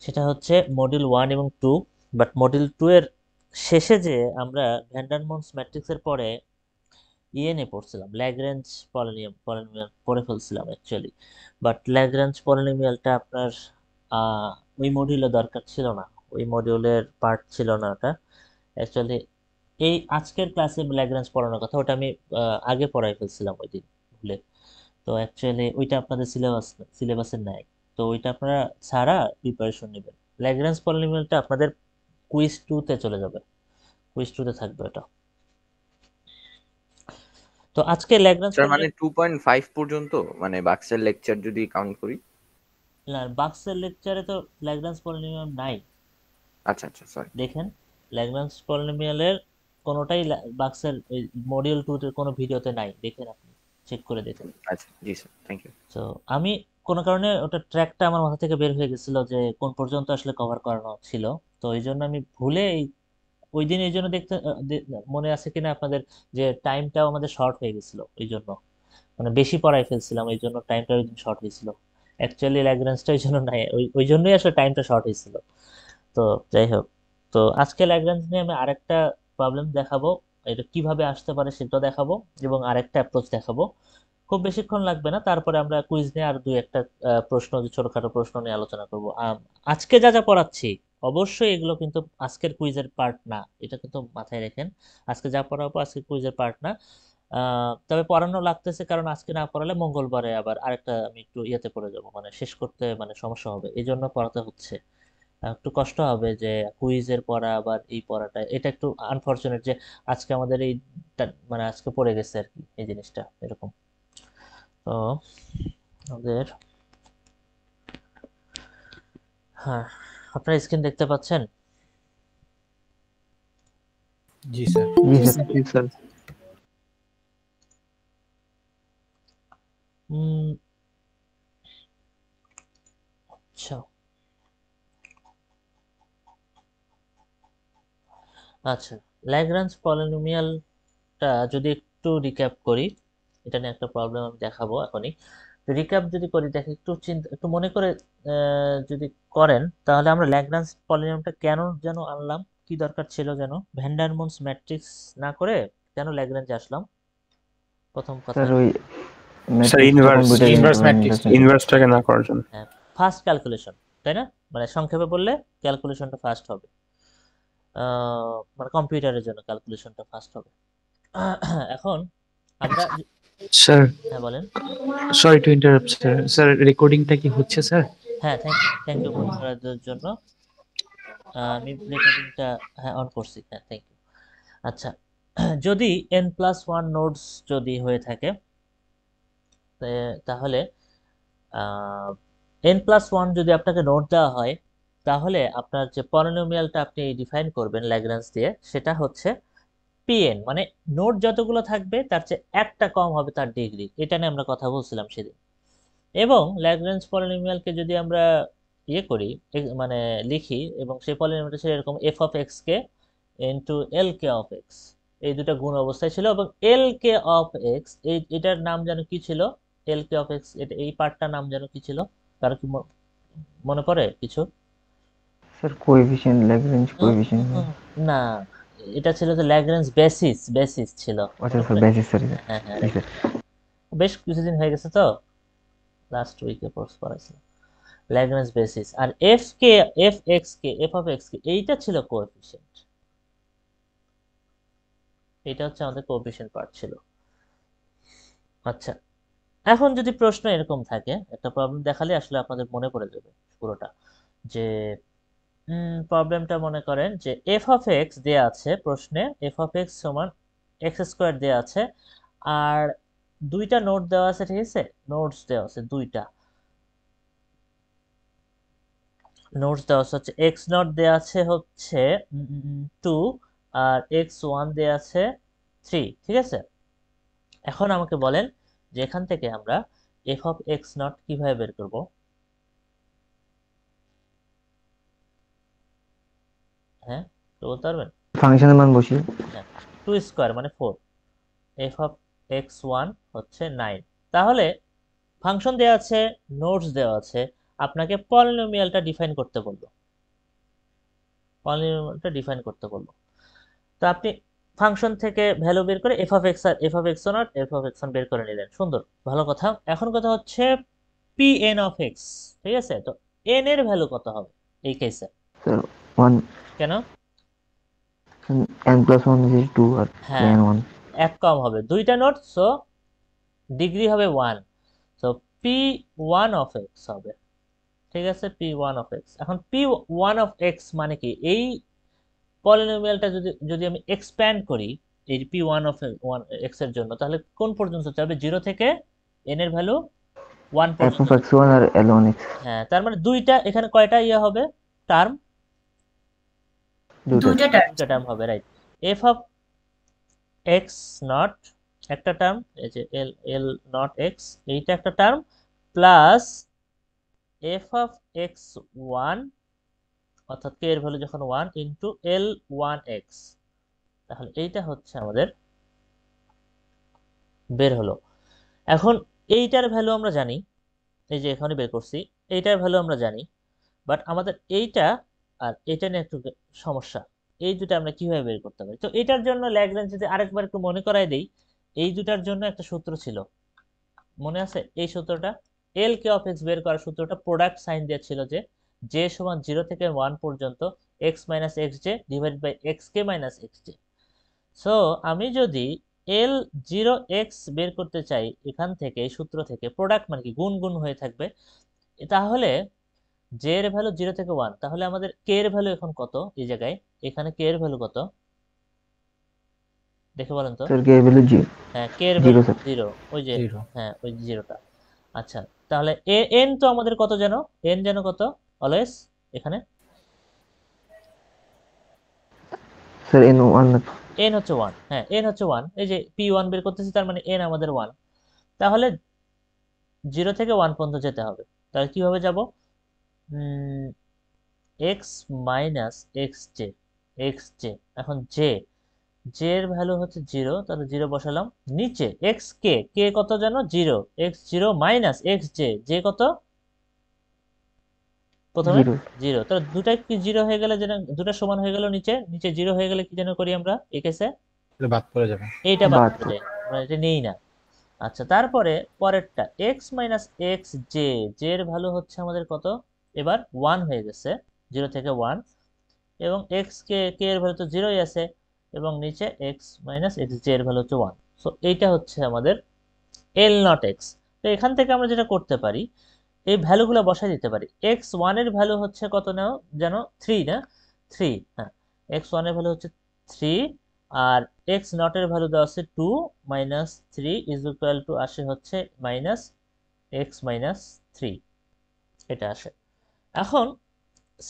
সেটা হচ্ছে মডিউল 1 এবং 2। বাট মডিউল 2 এর শেষে যে আমরা ভ্যান ডার মন্স ম্যাট্রিক্সের পরে নিয়ে পড়ছিলাম, ল্যাগ্রেঞ্জ পলিনোমিয়াল পড়ে ফেলছিলাম অ্যাকচুয়ালি। বাট ল্যাগ্রেঞ্জ পলিনোমিয়ালটা আপনার আহ, ওই মডিউলে দরকার ছিল না, ওই মডিউলের পার্ট ছিল না ওটা অ্যাকচুয়ালি। এই আজকের ক্লাসে ল্যাগ্রেঞ্জ পড়ানোর কথা ওটা আমি আগে পড়াই ফেলছিলাম ওই দিন ভুলে। তো অ্যাকচুয়ালি ওইটা আপনাদের সিলেবাসের নাই। তো ওইটা আপনারা ছাড়া প্রিপারেশন নেবেন। ল্যাগ্রেঞ্জ পলিনোমিয়ালটা আপনাদের কুইজ 2 তে চলে যাবে, কুইজ 2 তে থাকবে এটা। তো আজকে ল্যাগ্রাঞ্জ স্যার মানে পলিনোমিয়াল 2.5 পর্যন্ত, মানে বাক্সের লেকচার যদি কাউন্ট করি। বাক্সের লেকচারে তো ল্যাগ্রাঞ্জ পলিনোমিয়াল নাই। আচ্ছা আচ্ছা, সরি। দেখেন, ল্যাগ্রাঞ্জ পলিনোমিয়ালের কোনোটাই বাক্সের মডিউল 2 এর কোনো ভিডিওতে নাই, দেখেন আপনি চেক করে দেখেন। আচ্ছা, জি স্যার, থ্যাংক ইউ। তো আমি কোনো কারণে ওটা ট্র্যাকটা আমার মাথা থেকে বের হয়ে গেছিল যে কোন পর্যন্ত আসলে কভার করানো ছিল। তো এই জন্য আমি ভুলে ওই দিন এই জন্য দেখতে মনে আছে কিনা আপনাদের, যে টাইমটাও আমাদের শর্ট হয়ে গেছিল ওই জন্য, মানে বেশি পড়াই ফেলছিলাম এই জন্য টাইমটা ওই দিন শর্ট হয়েছিল। অ্যাকচুয়ালি ল্যাগ্রাঞ্জটা ওই জন্য নাই, ওই জন্যই আসলে টাইমটা শর্ট হয়েছিল। তো যাই হোক, তো আজকে ল্যাগ্রাঞ্জ নিয়ে আমি আরেকটা প্রবলেম দেখাবো, এটা কিভাবে আসতে পারে সেটা দেখাবো, এবং আরেকটা অ্যাপ্রোচ দেখাবো। খুব বেশিক্ষণ লাগবে না, তারপরে আমরা কুইজ নিয়ে আর দুই একটা প্রশ্ন, যে ছোটখাটো প্রশ্ন নিয়ে আলোচনা করব। আজকে যা যা পড়াচ্ছি অবশ্যই এগুলো কিন্তু আজকের কুইজের পার্ট না, এটা কিন্তু মাথায় রাখেন। আজকে যা পড়াবো আজকে কুইজের পার্ট না। তবে পড়ানো লাগতেছে কারণ আজকে না পড়ালে মঙ্গলবারে আবার আরেকটা আমি একটু ইয়েতে পড়ে যাব, মানে শেষ করতে মানে সমস্যা হবে, এই জন্য পড়াতে হচ্ছে। একটু কষ্ট হবে যে কুইজের পড়া আবার এই পড়াটা, এটা একটু আনফরচুনেট যে আজকে আমাদের এই মানে আজকে পড়ে গেছে আর কি এই জিনিসটা এরকম। তো আমাদের, হ্যাঁ, আপনারা স্ক্রিন দেখতে পাচ্ছেন? জি স্যার। জি স্যার, জি স্যার। উম, আচ্ছা, আচ্ছা, ল্যাগ্রাঞ্জ পলিনোমিয়ালটা যদি একটু রিক্যাপ করি, এটা নিয়ে একটা প্রবলেম আমি দেখাবো এখনই। রিক্যাপ যদি করি, দেখে একটু চিন্তা একটু মনে করে যদি করেন, তাহলে আমরা ল্যাগ্রাঞ্জ পলিনোমিয়ালটা কেন যেন আনলাম, কি দরকার ছিল যেন ভ্যান ডার মন্স ম্যাট্রিক্স না করে কেন ল্যাগ্রাঞ্জে আসলাম, প্রথম কথা। স্যার ওই স্যার ম্যাট্রিক্সটা inverse, computer inverse matrix. Interface. ইনভার্সটাকে না করার জন্য। হ্যাঁ, ফার্স্ট ক্যালকুলেশন, তাই না? মানে সংক্ষেপে বললে ক্যালকুলেশনটা ফাস্ট হবে, মানে কম্পিউটারের জন্য ক্যালকুলেশনটা ফাস্ট হবে। এখন আমরা স্যার হ্যাঁ বলেন। Sorry to interrupt sir. Sir রেকর্ডিংটা কি হচ্ছে স্যার? হ্যাঁ, থ্যাংক ইউ মনে করার জন্য। আমি রেকর্ডিংটা হ্যাঁ অন করছি, হ্যাঁ থ্যাংক ইউ। আচ্ছা, যদি n+1 নোডস যদি হয়ে থাকে, তাহলে n+1 যদি আপনাকে নোট দেওয়া হয়, তাহলে আপনার যে পলিনোমিয়ালটা আপনি ডিফাইন করবেন ল্যাগ্রাঞ্জ দিয়ে, সেটা হচ্ছে pn, মানে নোট যতগুলো থাকবে তার চেয়ে একটা কম হবে তার ডিগ্রি। এটা নিয়ে আমরা কথা বলছিলাম সেদিন। এবং ল্যাগ্রাঞ্জ পলিনোমিয়ালকে যদি আমরা ইয়ে করি, মানে লিখি, এবং সেই পলিনোমিয়ালটা ছিল এরকম F of x K into L K of x, এই দুটো গুণ অবস্থায় ছিল। এবং এল কে অফ এক্স, এটার নাম যেন কি ছিল, এল কে অফ এক্স, এটা এই পার্টটার নাম যেন কি ছিল, কারো কি মনে পড়ে কিছু? Sir coefficient, Lagrange coefficient. না, এটা ছিল যে ল্যাগ্রেঞ্জ বেসিস, বেসিস ছিল, আচ্ছা মনে স্যার, পড়ে? Basis sir. হ্যাঁ হ্যাঁ হ্যাঁ, জি রাইট। স্যার। বেশ কিছুদিন হয়ে গেছে তো, লাস্ট উইকে কোর্স পড়াইছিলাম ল্যাগ্রেঞ্জ বেসিস। আর f k, f x k, f of x k, এইটা ছিল কোএফিসিয়েন্ট, এটা হচ্ছে আমাদের কোএফিসিয়েন্ট পার্ট ছিল। আচ্ছা, এখন যদি প্রশ্ন এরকম থাকে, একটা প্রবলেম দেখালে আসলে আপনাদের মনে পড়ে যাবে পুরোটা, যে প্রবলেমটা মনে করেন যে এফ অফ এক্স দেয়া আছে প্রশ্নে, এফ অফ এক্স সমান এক্স স্কোয়ার দেয়া আছে, আর দুইটা নোট দেওয়া আছে, ঠিক আছে? নোটস দেওয়া আছে দুইটা, নোটস দেওয়া আছে হচ্ছে এক্স নট দেওয়া আছে হচ্ছে 2, আর এক্স ওয়ান দেওয়া আছে 3, ঠিক আছে? এখন আমাকে বলেন যে এখান থেকে আমরা এফ অফ এক্স নট কিভাবে বের করব? হ্যাঁ, তো বলতে পারবেন? ফাংশনের মান বসিয়ে। হ্যাঁ, 2 স্কোয়ার মানে 4, এফ অফ এক্স ওয়ান হচ্ছে 9। তাহলে ফাংশন দেওয়া আছে, নোটস দেওয়া আছে, আপনাকে পলিনোমিয়ালটা ডিফাইন করতে বললো, পলিনোমিয়ালটা ডিফাইন করতে বললো। তো আপনি ফাংশন থেকে ভ্যালু বের করে এফ অফ এক্স আর F of x not F of X বের করে নিলেন, সুন্দর, ভালো কথা। এখন কথা হচ্ছে পি এন অফ এক্স, ঠিক আছে? তো এন এর ভ্যালু কত হবে এই কেসে? স্যার 1 কেন? n plus 1 is 2 আর হ্যাঁ, n 1 এক কম হবে, দুইটা নোট, সো ডিগ্রি হবে 1, so P one of x হবে, ঠিক আছে? P one of x. এখন পি ওয়ান অফ এক্স মানে কি? এই পলিনোমিয়ালটা যদি যদি আমি এক্সপ্যান্ড করি এই P one of one x এর জন্য, তাহলে কোন পর্যন্ত যাবে? 0 থেকে এন এর ভ্যালু 1 f পর্যন্ত of x1 আর l1x হ্যাঁ, তার মানে দুইটা, এখানে কয়টা ইয়ে হবে টার্ম? দুটো দুইটা টার্ম হবে, right. F of x not একটা টার্ম, এই যে এল এল নট এক্স, এইটা একটা term, plus F of x one অর্থাৎ কে এর ভ্যালু যখন 1 ইন্টু এল ওয়ান এক্স, তাহলে এইটা হচ্ছে আমাদের বের হলো। এখন এইটার ভ্যালু আমরা জানি, এই যে এখানে বের করছি, এইটার ভ্যালু আমরা জানি, বাট আমাদের এইটা আর এটা নিয়ে একটু সমস্যা। এই দুটো আমরা কিভাবে বের করতে পারি? তো এটার জন্য ল্যাগ্রেঞ্জ যদি আরেকবার একটু মনে করাই দেই, এই দুটার জন্য একটা সূত্র ছিল, মনে আছে এই সূত্রটা? এল কে অফ এক্স বের করার সূত্রটা প্রোডাক্ট সাইন দিয়ে ছিল যে জে সমান 0 থেকে 1 পর্যন্ত X minus X J divide by X কে মাইনাস এক্স জে। সো আমি যদি এল 0x বের করতে চাই এখান থেকে, এই সূত্র থেকে, প্রোডাক্ট মানে কি গুণ গুণ হয়ে থাকবে, তাহলে জে এর ভ্যালু 0 থেকে 1, তাহলে আমাদের কে এর ভ্যালু এখন কত এই জায়গায়? এখানে কে এর ভ্যালু কত দেখে বলেন তো? স্যার কে ভ্যালু 0 হ্যাঁ, কে এর ভ্যালু স্যার 0, ওই যে, 0 হ্যাঁ ওই জিরোটা। আচ্ছা, তাহলে এন তো আমাদের কত যেন? এন যেন কত অলওয়েজ এখানে? স্যার n1 এন হচ্ছে 1, হ্যাঁ এন হচ্ছে 1, এই যে পি ওয়ান বের করতেছি, তার মানে এন আমাদের 1, তাহলে 0 থেকে 1 পর্যন্ত যেতে হবে। তাহলে কিভাবে যাব? X minus X J, x J, এখন জে, জে এর ভ্যালু হচ্ছে 0, তাহলে 0 বসালাম, নিচে এক্স কে, কে কত যেন? 0, x 0 minus X J, J কত প্রথমে? 0 0, তাহলে দুটাই কি 0 হয়ে গেলে যেন, দুটা সমান হয়ে গেল, নিচে নিচে 0 হয়ে গেলে কি যেন করি আমরা এই কেসে? এটা বাদ পড়ে যাবে। এইটা বাদ বাদ পড়ে যায়, আমরা এটা নেই না। আচ্ছা, তারপরে পরেরটা x minus X J, J এর ভ্যালু হচ্ছে আমাদের কত এবার? 1 হয়ে গেছে, 0 থেকে 1, এবং এক্স কে, কে এর ভ্যালু তো 0ই আছে, এবং নিচে এক্স মাইনাস এক্স জে এর ভ্যালু হচ্ছে 1। সো এইটা হচ্ছে আমাদের এল নট এক্স। তো এখান থেকে আমরা যেটা করতে পারি, এই ভ্যালুগুলো বসাই দিতে পারি। এক্স ওয়ান এর ভ্যালু হচ্ছে কত নাও যেন? 3 না? 3, হ্যাঁ, এক্স ওয়ান এর ভ্যালু হচ্ছে 3, আর এক্স নট এর ভ্যালু দেওয়া আছে 2, মাইনাস 3 ইজ ইকুয়াল টু আসে হচ্ছে মাইনাস এক্স মাইনাস 3, এটা আসে। এখন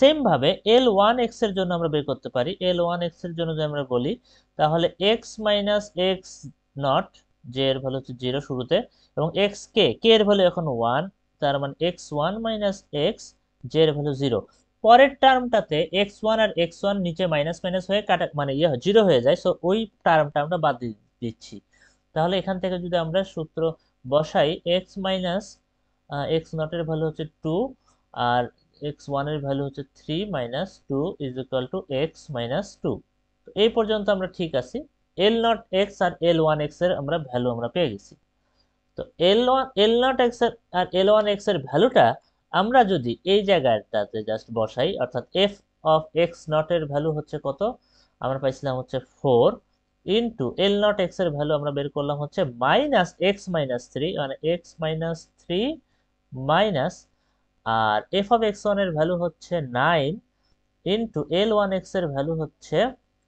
সেম ভাবে এল ওয়ান এক্স এর জন্য আমরা বের করতে পারি। এল ওয়ান এক্স এর জন্য যদি আমরা বলি, তাহলে x minus x not, J এর ভ্যালু হচ্ছে 0 শুরুতে, এবং এক্স কে, কে এর ভ্যালু এখন 1, তার মানে x one minus X, J এর ভ্যালু 0। পরের টার্মটাতে এক্স ওয়ান আর এক্স ওয়ান নিচে মাইনাস মাইনাস হয়ে কাটা, মানে 0 হয়ে যায়, সো ওই টার্মটা আমরা বাদ দিচ্ছি। তাহলে এখান থেকে যদি আমরা সূত্র বসাই, এক্স মাইনাস এক্স নট এর ভ্যালু হচ্ছে 2, আর এক্স ওয়ান এর ভ্যালু হচ্ছে 3 minus 2 is equal to x minus 2। এই পর্যন্ত আমরা ঠিক আছি। এল নট এক্স আর এল ওয়ান এক্স এর আমরা ভ্যালু আমরা পেয়ে গেছি। তো এল নট এক্স এর আর এল ওয়ান এক্স এর ভ্যালুটা আমরা যদি এই জায়গাটাতে জাস্ট বসাই, অর্থাৎ এফ অফ এক্স নট এর ভ্যালু হচ্ছে কত? আমরা পাইছিলাম হচ্ছে 4, ইন্টু এল নট এক্স এর ভ্যালু আমরা বের করলাম হচ্ছে মাইনাস এক্স মাইনাস 3, মানে এক্স মাইনাস 3 মাইনাস, আর এফ অফ এক্স ওয়ান এর ভ্যালু হচ্ছে 9, ইন্টু এল ওয়ান এক্স এর ভ্যালু হচ্ছে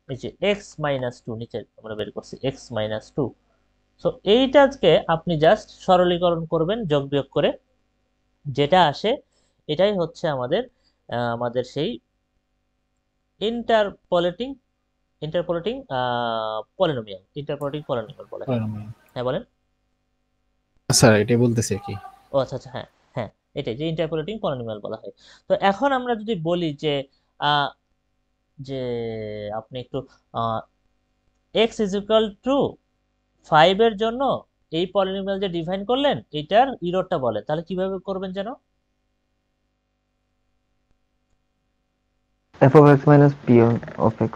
এই যে এক্স মাইনাস 2, নিচে আমরা বের করছি এক্স মাইনাস 2। সো এইটাকে আপনি জাস্ট সরলীকরণ করবেন যোগ বিয়োগ করে, যেটা আসে এটাই হচ্ছে আমাদের আমাদের সেই ইন্টারপোলেটিং ইন্টারপোলেটিং পলিনোমিয়াল বলে। হ্যাঁ বলেন। স্যার এটাই বলতেছি আর কি। ও আচ্ছা আচ্ছা, হ্যাঁ হ্যাঁ, এটাই যে ইন্টারপোলেটিং পলিনোমিয়াল বলা হয়। তো এখন আমরা যদি বলি যে আহ, যে আপনি একটু এক্স ইজ ইকুয়াল টু 5 এর জন্য এই পলিনোমিয়াল যে ডিফাইন করলেন এটার ইরোডটা বলে, তাহলে কিভাবে করবেন যেন? f of x minus p1 of x.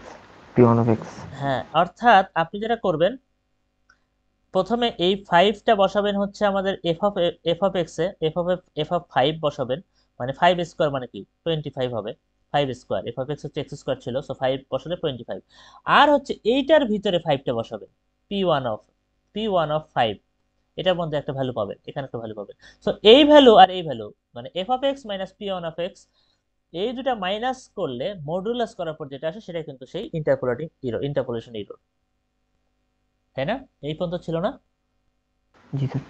হ্যাঁ, অর্থাৎ আপনি যেটা করবেন, প্রথমে এই 5টা বসাবেন হচ্ছে আমাদের f of x A f of 5 বসাবেন, মানে 5 স্কোয়ার মানে কি 25 হবে। 5 স্কোয়ার, f of x হচ্ছে x স্কোয়ার ছিল, সো 5 বসালে 25। আর হচ্ছে এইটার ভিতরে 5টা বসাবেন, p1 of 5, এটার মধ্যে একটা ভ্যালু পাবেন, এখানে একটা ভ্যালু পাবেন। সো এই ভ্যালু আর এই ভ্যালু, মানে f of x minus p1 of x, এই দুটা মাইনাস করলে মডুলাস করার পর যেটা আসে সেটা কিন্তু সেই ইন্টারপোলেশন এরর, তাই না? এই পর্যন্ত ছিল না? জি স্যার।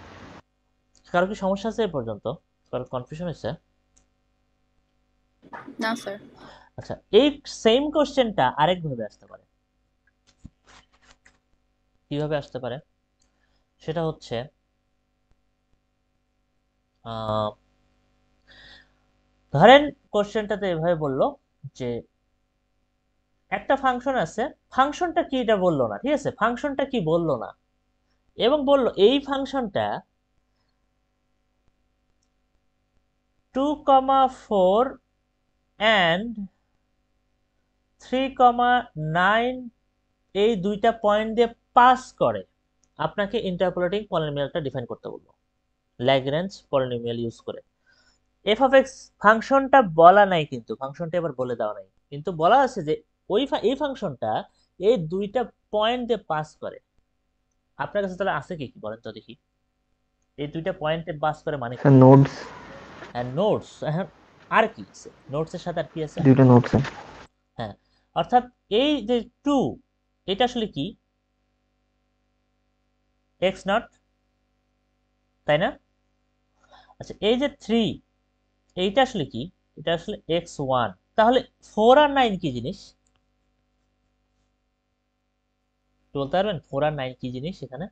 কারো কি সমস্যা আছে এ পর্যন্ত? কারো কনফিউশন হচ্ছে? না স্যার। আচ্ছা, এই সেম কোশ্চেনটা আরেক ভাবে আসতে পারে। কিভাবে আসতে পারে সেটা হচ্ছে, ধরেন কোশ্চেনটাতে এভাবে বললো যে একটা ফাংশন আছে, ফাংশনটা কি এটা বললো না, ঠিক আছে, ফাংশনটা কি বললো না, এবং বললো এই ফাংশনটা 2,4 and 3,9 এই দুইটা পয়েন্ট দিয়ে পাস করে। আপনাকে ইন্টারপোলেটিং পলিনোমিয়ালটা ডিফাইন করতে বলবো ল্যাগ্রেঞ্জ পলিনোমিয়াল ইউজ করে। এফ অফ এক্স ফাংশনটা বলা নাই, কিন্তু ফাংশনটা এবার বলে দেওয়া নাই, কিন্তু বলা আছে যে এই ফাংশনটা এই দুইটা পয়েন্ট দিয়ে পাস করে। আপনার কাছে তাহলে আছে কি কি বলেন তো দেখি, এই দুইটা পয়েন্টে পাস করে মানে কি? Sir notes, notes. আর কি আছে নোটসের সাথে, আর কি আছে? দুইটা নোটস। হ্যাঁ, অর্থাৎ এই যে 2, এটা আসলে কি? এক্স নট, তাই না? আচ্ছা, এই যে 3, এইটা আসলে কি? এটা আসলে x1। তাহলে 4 আর 9 কি জিনিস বলতে পারবেন? 4 আর 9 কি জিনিস এখানে?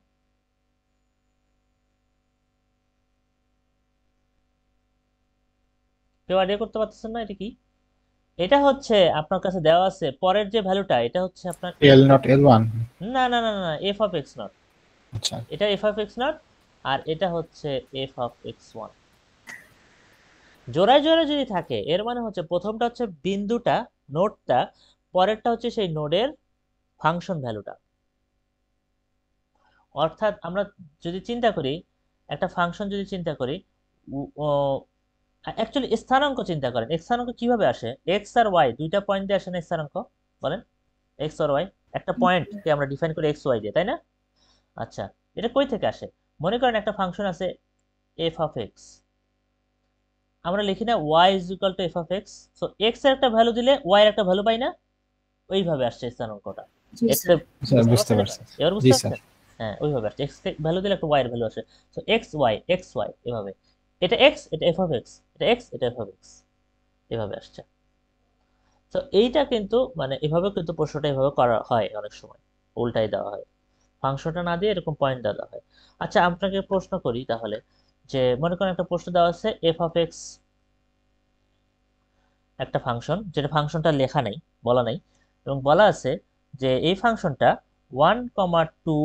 কেউ আইডিয়া করতে পারতেছেন না এটা কি? এটা হচ্ছে আপনার কাছে দেওয়া আছে পরের যে ভ্যালুটা, এটা হচ্ছে আপনার L not L1। না না না না, এফ অফ এক্স নট। আচ্ছা, এটা এফ অফ এক্স নট, আর এটা হচ্ছে এফ অফ এক্স ওয়ান। জোড়ায় জোড়ায় যদি থাকে এর মানে হচ্ছে প্রথমটা হচ্ছে বিন্দুটা, নোডটা, পরেরটা হচ্ছে সেই নোডের ফাংশন ভ্যালুটা। অর্থাৎ আমরা যদি চিন্তা করি, একটা ফাংশন যদি চিন্তা করি, অ্যাকচুয়ালি স্থানাঙ্ক চিন্তা করেন, স্থানাঙ্ক কিভাবে আসে? এক্স আর ওয়াই দুইটা পয়েন্ট দিয়ে আসে না স্থানাঙ্ক? বলেন, এক্স আর ওয়াই একটা পয়েন্টকে আমরা ডিফাইন করি এক্স ওয়াই দিয়ে, তাই না? আচ্ছা, এটা কই থেকে আসে? মনে করেন একটা ফাংশন আছে এফ অফ এক্স, আমরা লিখি না y is equal to f of x. So x এর একটা ভ্যালু দিলে ওয়াই এর একটা ভ্যালু পাই না? ওইভাবে আসছে স্থানাঙ্কটা। এক্স এর বুঝতে পারছি। এবার জি বুঝতে স্যার। পারছেন? হ্যাঁ, ওইভাবে আসছে, এক্স ভ্যালু দিলে একটা ওয়াই এর ভ্যালু আসে। সো এক্স ওয়াই এভাবে, এটা এক্স, এটা এফ অফ এক্স, এটা এক্স, এটা এফ অফ এক্স, এভাবে আসছে। তো এইটা কিন্তু মানে এভাবে কিন্তু প্রশ্নটা এভাবে করা হয়, অনেক সময় উল্টাই দেওয়া হয়, ফাংশনটা না দিয়ে এরকম পয়েন্ট দেওয়া হয়। আচ্ছা, আপনাকে প্রশ্ন করি তাহলে, যে মনে করেন একটা প্রশ্ন দেওয়া আছে এফ অফ এক্স একটা ফাংশন, যেটা ফাংশনটা লেখা নেই, বলা নাই, এবং বলা আছে যে এই ফাংশনটা 1,2,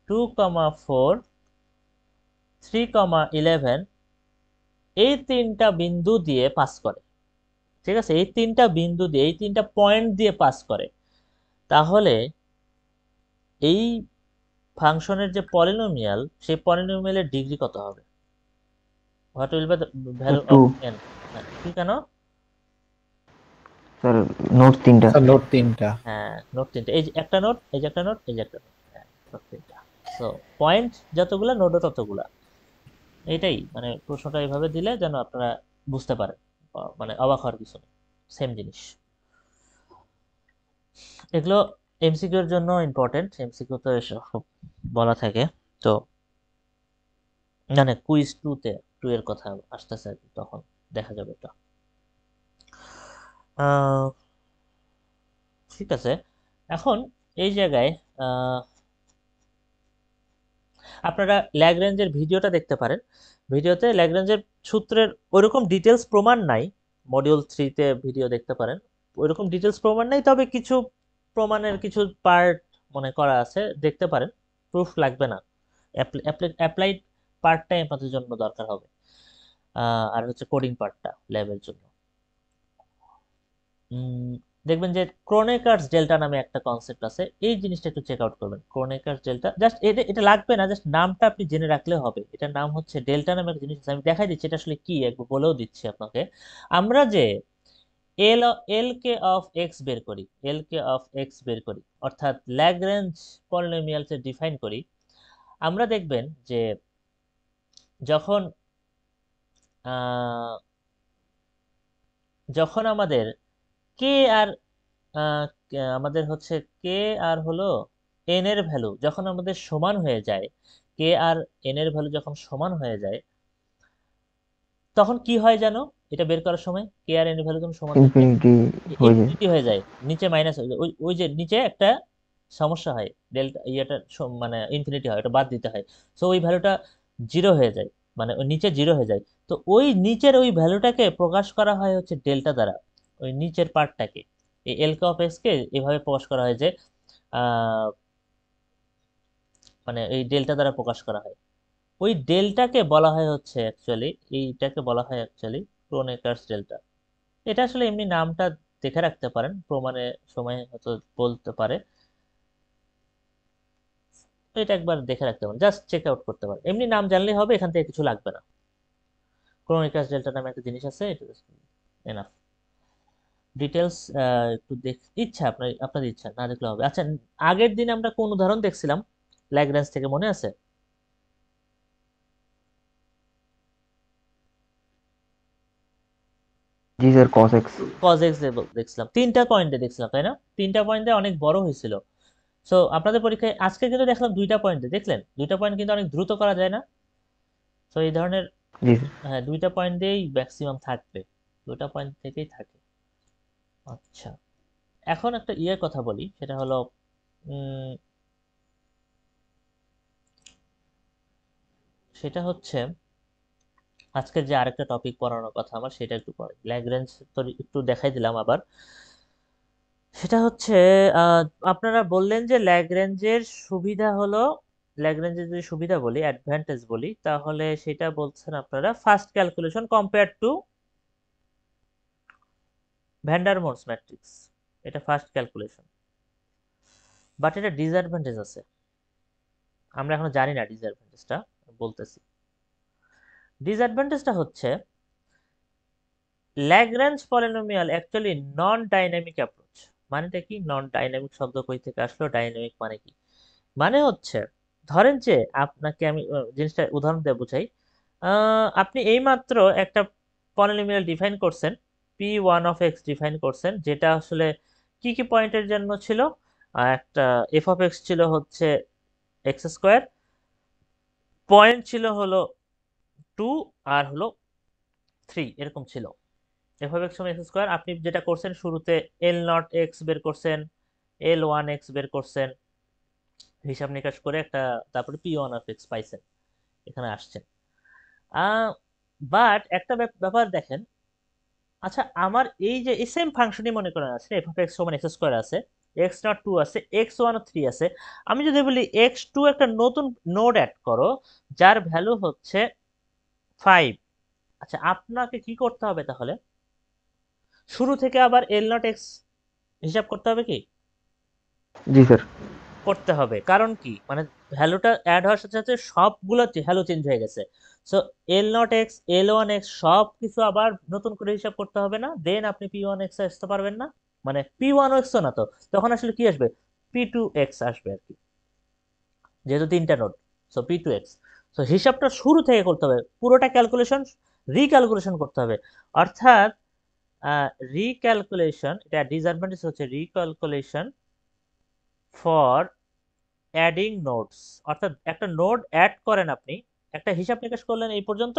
2,4, 3,11 এই তিনটা বিন্দু দিয়ে পাস করে। ঠিক আছে, এই তিনটা বিন্দু দিয়ে, এই তিনটা পয়েন্ট দিয়ে পাস করে। তাহলে এই ফাংশনের যে পলিনোমিয়াল, সেই পলিনোমিয়ালের ডিগ্রি কত হবে? What will be the value of 2 n? কি কেন? স্যার, নোট 3টা। স্যার নোট 3টা। হ্যাঁ, নোট 3টা, এই যে একটা নোট, এই যে একটা নোট, এই যে একটা নোট, হ্যাঁ, নোট 3টা। সো পয়েন্ট যতগুলা, নোটও ততগুলা। এইটাই মানে প্রশ্নটা এইভাবে দিলে যেন আপনারা বুঝতে পারেন, মানে অবাক হওয়ার কিছু নেই, সেম জিনিস। এগুলো এমসিকিউ এর জন্য ইম্পর্টেন্ট, এমসিকিউ তো এসব বলা থাকে। তো মানে কুইজ 2 এর কথা আসতেছে আর কি, তখন দেখা যাবে এটা। ঠিক আছে, এখন এই জায়গায় আপনারা ল্যাগ্রেঞ্জের ভিডিওটা দেখতে পারেন। ভিডিওতে ল্যাগ্রেঞ্জের সূত্রের ওইরকম ডিটেলস প্রমাণ নাই, মডিউল 3-তে ভিডিও দেখতে পারেন, ওইরকম ডিটেলস প্রমাণ নাই, তবে কিছু প্রমাণের কিছু পার্ট মনে করা আছে, দেখতে পারেন, প্রুফ লাগবে না, অ্যাপ্লাইড পার্টটাই আপনাদের জন্য দরকার হবে, আর হচ্ছে কোডিং পার্টটা ল্যাবের জন্য। উম, দেখবেন যে ক্রোনেকার্স ডেল্টা নামে একটা কনসেপ্ট আছে, এই জিনিসটা একটু চেক আউট করবেন। ক্রোনেকার্স ডেল্টা, জাস্ট এটা এটা লাগবে না, জাস্ট নামটা আপনি জেনে রাখলে হবে। এটার নাম হচ্ছে ডেল্টা নামে একটা জিনিস আছে, আমি দেখাই দিচ্ছি এটা আসলে কি, একবার বলেও দিচ্ছি আপনাকে। আমরা যে এল এল কে অফ এক্স বের করি, এল কে অফ এক্স বের করি, অর্থাৎ ল্যাগ্রেঞ্জ পলিনোমিয়ালস ডিফাইন করি, আমরা দেখবেন যে যখন আহ, যখন আমাদের কে আর আমাদের হচ্ছে কে আর হলো এন এর ভ্যালু যখন আমাদের সমান হয়ে যায়, কে আর এন এর ভ্যালু যখন সমান হয়ে যায়, তখন কি হয় জানো? এটা বের করার সময় কে আর এন এর ভ্যালু যখন সমান হয়ে যায়, ইনফিনিটি হয়ে যায়। ইনফিনিটি হয়ে যায়, নিচে মাইনাস হয়ে যায়, ওই ওই যে নিচে একটা সমস্যা হয়, ডেল্টা ইয়েটা মানে ইনফিনিটি হয়, ওটা বাদ দিতে হয়। সো ওই ভ্যালুটা জিরো হয়ে যায়, মানে ওই নিচে জিরো হয়ে যায়। তো ওই নিচের ওই ভ্যালুটাকে প্রকাশ করা হয় হচ্ছে ডেল্টা দ্বারা, ওই নিচের পার্টটাকে, এই এল কে অফ এক্স কে এভাবে প্রকাশ করা হয় যে আহ, মানে এই ডেল্টা দ্বারা প্রকাশ করা হয়। ওই ডেল্টাকে বলা হয় হচ্ছে অ্যাকচুয়ালি, এইটাকে বলা হয় অ্যাকচুয়ালি ক্রোনেকার্স ডেল্টা। এটা আসলে এমনি নামটা দেখে রাখতে পারেন, প্রমাণে সময় হয়তো বলতে পারে, তো এটা একবার দেখে রাখতে পারেন, জাস্ট চেক আউট করতে পারেন, এমনি নাম জানলেই হবে, এখান থেকে কিছু লাগবে না। ক্রোনিকাস ডেল্টা নামে একটা জিনিস আছে, এটা এনাফ। ডিটেলস একটু ইচ্ছা আপনাদের ইচ্ছা না দেখলে হবে। আচ্ছা, আগের দিন আমরা কোন উদাহরণ দেখছিলাম ল্যাগ্রেঞ্জ থেকে, মনে আছে? জি sir, cos x. Cos x দেখছিলাম, তিনটা পয়েন্টে দেখছিলাম তাই না? তিনটা পয়েন্টে অনেক বড় হয়েছিল। সো আপনাদের পরীক্ষায় আজকে কিন্তু দেখলাম দুইটা পয়েন্টে, দেখলেন দুইটা পয়েন্ট কিন্তু অনেক দ্রুত করা যায় না? তো এই ধরনের, জি স্যার। হ্যাঁ দুইটা পয়েন্ট দিয়েই ম্যাক্সিমাম থাকবে, দুইটা পয়েন্ট থেকেই থাকে। আচ্ছা, এখন একটা ইয়ের কথা বলি, সেটা হলো উম, সেটা হচ্ছে আজকের যে আরেকটা টপিক পড়ানোর কথা আমার, সেটা একটু পরে ল্যাগ্রেঞ্জ তো একটু দেখাই দিলাম আবার। সেটা হচ্ছে আহ, আপনারা বললেন যে ল্যাগ্রেঞ্জের সুবিধা হলো, ল্যাগ্রেঞ্জের যদি সুবিধা বলি, অ্যাডভান্টেজ বলি, তাহলে সেটা বলছেন আপনারা first calculation compare to Vandermonde's matrix, এটা ফার্স্ট ক্যালকুলেশন। বাট এটা ডিসঅ্যাডভান্টেজ আছে, আমরা এখনো জানি না ডিসঅ্যাডভান্টেজটা, বলতেছি। ডিসঅ্যাডভান্টেজটা হচ্ছে Lagrange polynomial actually non dynamic approach. মানেটা কি? নন ডাইনামিক শব্দ কই থেকে আসলো, ডাইনামিক মানে কি? মানে হচ্ছে, ধরেন যে আপনাকে আমি জিনিসটা উদাহরণ দিয়ে বুঝাই। আপনি এইমাত্র একটা পলিনোমিয়াল ডিফাইন করছেন, P one of x define করছেন, যেটা আসলে কি কি পয়েন্টের জন্য ছিল? একটা এফ অফ এক্স ছিল হচ্ছে এক্স স্কোয়ার, পয়েন্ট ছিল হলো 2 আর হলো 3, এরকম ছিল। এফ অফ এক্স সমান এক্স স্কোয়ার, আপনি যেটা করছেন শুরুতে এল নট এক্স বের করছেন, এল ওয়ান এক্স বের করছেন, হিসাব নিকাশ করে একটা, তারপরে পি ওয়ান অফ এক্স পাইছেন, এখানে আসছেন। বাট একটা ব্যাপার দেখেন, আচ্ছা আমার এই যে এই সেম ফাংশনই মনে করেন আছে, এফ অফ এক্স সমান এক্স স্কোয়ার আছে, এক্স নট টু আছে, এক্স ওয়ান থ্রি আছে। আমি যদি বলি এক্স টু একটা নতুন নোড অ্যাড করো, যার ভ্যালু হচ্ছে 5, আচ্ছা আপনাকে কি করতে হবে তাহলে? শুরু থেকে আবার এল নট এক্স হিসাব করতে হবে কি? জি স্যার। করতে হবে, কারণ কি, মানে ভ্যালুটা অ্যাড হওয়ার সাথে সাথে সবগুলো ভ্যালু চেঞ্জ হয়ে গেছে। So L not x, l one x সব কিছু আবার নতুন করে হিসাব করতে হবে না, দেন আপনি পি ওয়ান এক্স আসতে পারবেন না, মানে পি ওয়ান এক্স না, তো তখন আসলে কি আসবে? পি টু এক্স আসবে আর কি, যেহেতু তিনটা node. So P two x, so হিসাবটা শুরু থেকে করতে হবে, পুরোটা ক্যালকুলেশন রিক্যালকুলেশন করতে হবে। অর্থাৎ রিক্যালকুলেশন, এটা ডিসঅ্যাডভান্টেজ হচ্ছে রিক্যালকুলেশন ফর অ্যাডিং নোডস। অর্থাৎ একটা নোড অ্যাড করেন আপনি, একটা হিসাব নিকাশ করলেন এই পর্যন্ত,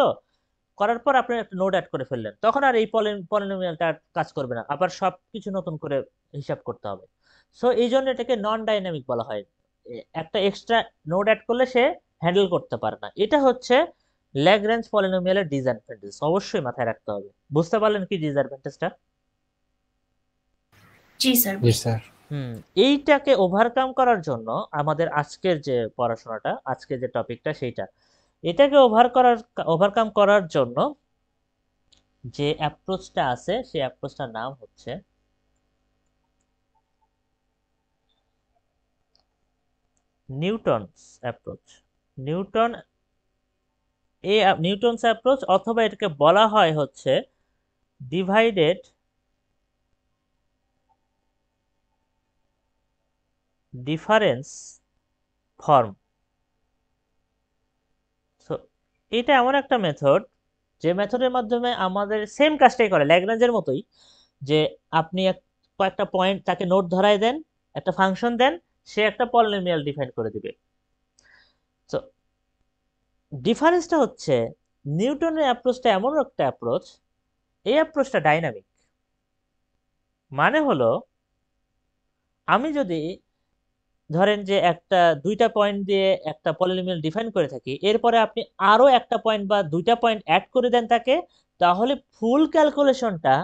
করার পর আপনি একটা নোড অ্যাড করে ফেললেন, তখন আর এই পলিনোমিয়ালটা কাজ করবে না, আবার সবকিছু নতুন করে হিসাব করতে হবে। সো এই জন্য এটাকে নন ডাইনামিক বলা হয়। একটা এক্সট্রা নোড অ্যাড করলে সে হ্যান্ডেল করতে পারে না, এটা হচ্ছে ল্যাগ্রেঞ্জ পলিনোমিয়ালের ডিসঅ্যাডভান্টেজ, অবশ্যই মাথায় রাখতে হবে। বুঝতে পারলেন কি ডিসঅ্যাডভান্টেজটা? জি স্যার, জি স্যার। হুম। এইটাকে ওভারকাম করার জন্য আমাদের আজকের যে পড়াশোনাটা, আজকের যে টপিকটা সেইটা, এটাকে ওভারকাম করার জন্য যে অ্যাপ্রোচটা আছে, সেই অ্যাপ্রোচটার নাম হচ্ছে Newton's approach, Newton Newton's approach, অথবা এটাকে বলা হয় হচ্ছে ডিভাইডেড ডিফারেন্স ফর্ম। সো এটা এমন একটা মেথড যে মেথডের মাধ্যমে আমাদের সেম কাজটাই করে ল্যাগ্রাঞ্জের মতোই, যে আপনি কয়েকটা পয়েন্ট তাকে নোট ধরায় দেন, একটা ফাংশন দেন, সে একটা পলিনোমিয়াল ডিফাইন করে দিবে। তো ডিফারেন্সটা হচ্ছে নিউটনের অ্যাপ্রোচটা এমন একটা অ্যাপ্রোচ, এই অ্যাপ্রোচটা ডাইনামিক। মানে হলো আমি যদি ধরেন যে দুইটা পয়েন্ট দিয়ে একটা পলিনোমিয়াল ডিফাইন করে থাকি, এরপরে আপনি আরো একটা পয়েন্ট বা দুইটা পয়েন্ট অ্যাড করে দেন তাকে, তাহলে ফুল ক্যালকুলেশনটা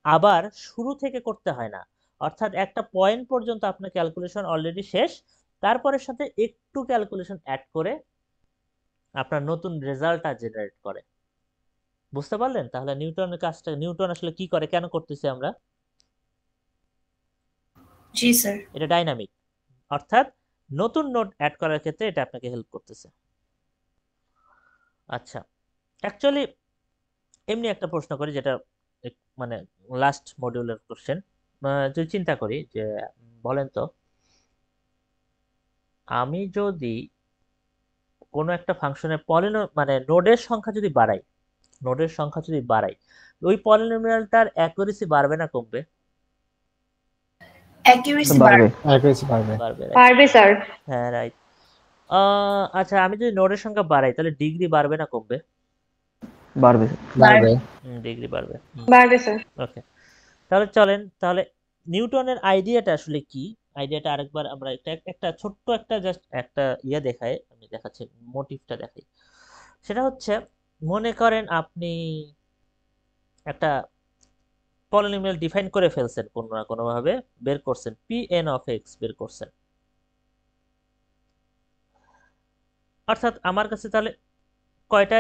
আবার শুরু থেকে করতে হয় না। অর্থাৎ একটা পয়েন্ট পর্যন্ত আপনার ক্যালকুলেশন অলরেডি শেষ, তারপরের সাথে একটু ক্যালকুলেশন অ্যাড করে আপনার নতুন রেজাল্টটা জেনারেট করে। বুঝতে পারলেন? তাহলে নিউটনের কাজটা, নিউটন আসলে কি করে, কেন করতেছি আমরা? জি স্যার। এটা ডাইনামিক, অর্থাৎ নতুন নোট অ্যাড করার ক্ষেত্রে এটা আপনাকে হেল্প করতেছে। আচ্ছা, অ্যাকচুয়ালি এমনি একটা প্রশ্ন করি, যেটা মানে লাস্ট মডিউলের কোশ্চেন। যদি চিন্তা করি যে বলেন তো, আমি যদি কোনো একটা ফাংশনের মানে নোডের সংখ্যা যদি বাড়াই, নোডের সংখ্যা যদি বাড়াই, ওই পলিনোমিয়ালটার অ্যাকুরেসি বাড়বে না কমবে? অ্যাকিউরেসি বাড়বে। অ্যাকুরেসি বাড়বে। বাড়বে, right? পারবে স্যার। হ্যাঁ, রাইট। আচ্ছা, আমি যদি নোডের সংখ্যা বাড়াই তাহলে ডিগ্রি বাড়বে না কমবে? বাড়বে। বাড়বে। ডিগ্রি বাড়বে। বাড়বে স্যার। ওকে, তাহলে চলেন, তাহলে নিউটনের আইডিয়াটা আসলে কি, আইডিয়াটা আরেকবার আমরা একটা ছোট্ট একটা জাস্ট একটা দেখাই, আমি দেখাচ্ছি, মোটিভটা দেখাই। সেটা হচ্ছে, মনে করেন আপনি একটা পলিনোমিয়াল ডিফাইন করে ফেলছেন, কোনো না কোনো ভাবে বের করছেন, Pn অফ এক্স বের করছেন। অর্থাৎ আমার কাছে তাহলে কয়টা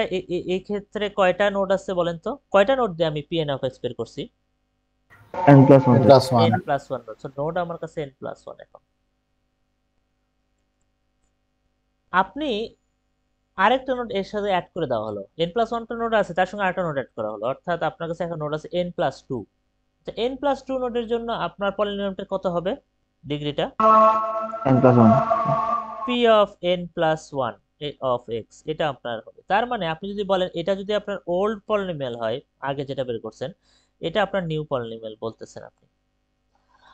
এই ক্ষেত্রে কয়টা নোড আছে বলেন তো? কয়টা নোড দিয়ে আমি Pn অফ এক্স বের করছি? n+1 n+1 node. So node আমার কাছে n+1। এখন আপনি আরেকটা নোড এর সাথে অ্যাড করে দেওয়া হলো, n+1টা নোড আছে, তার সঙ্গে আরেকটা নোড অ্যাড করা হলো, অর্থাৎ আপনার কাছে এখন নোড আছে n+2। তো n+2 নোডের জন্য আপনার পলিনোমিয়ালটা কত হবে, ডিগ্রিটা? n+1 p of n+1 of x, এটা আপনার হবে। তার মানে আপনি যদি বলেন এটা যদি আপনার ওল্ড পলিনোমিয়াল হয়, আগে যেটা বের করছেন, এটা আপনার নিউ পলিনোমিয়াল বলতেছেন আপনি।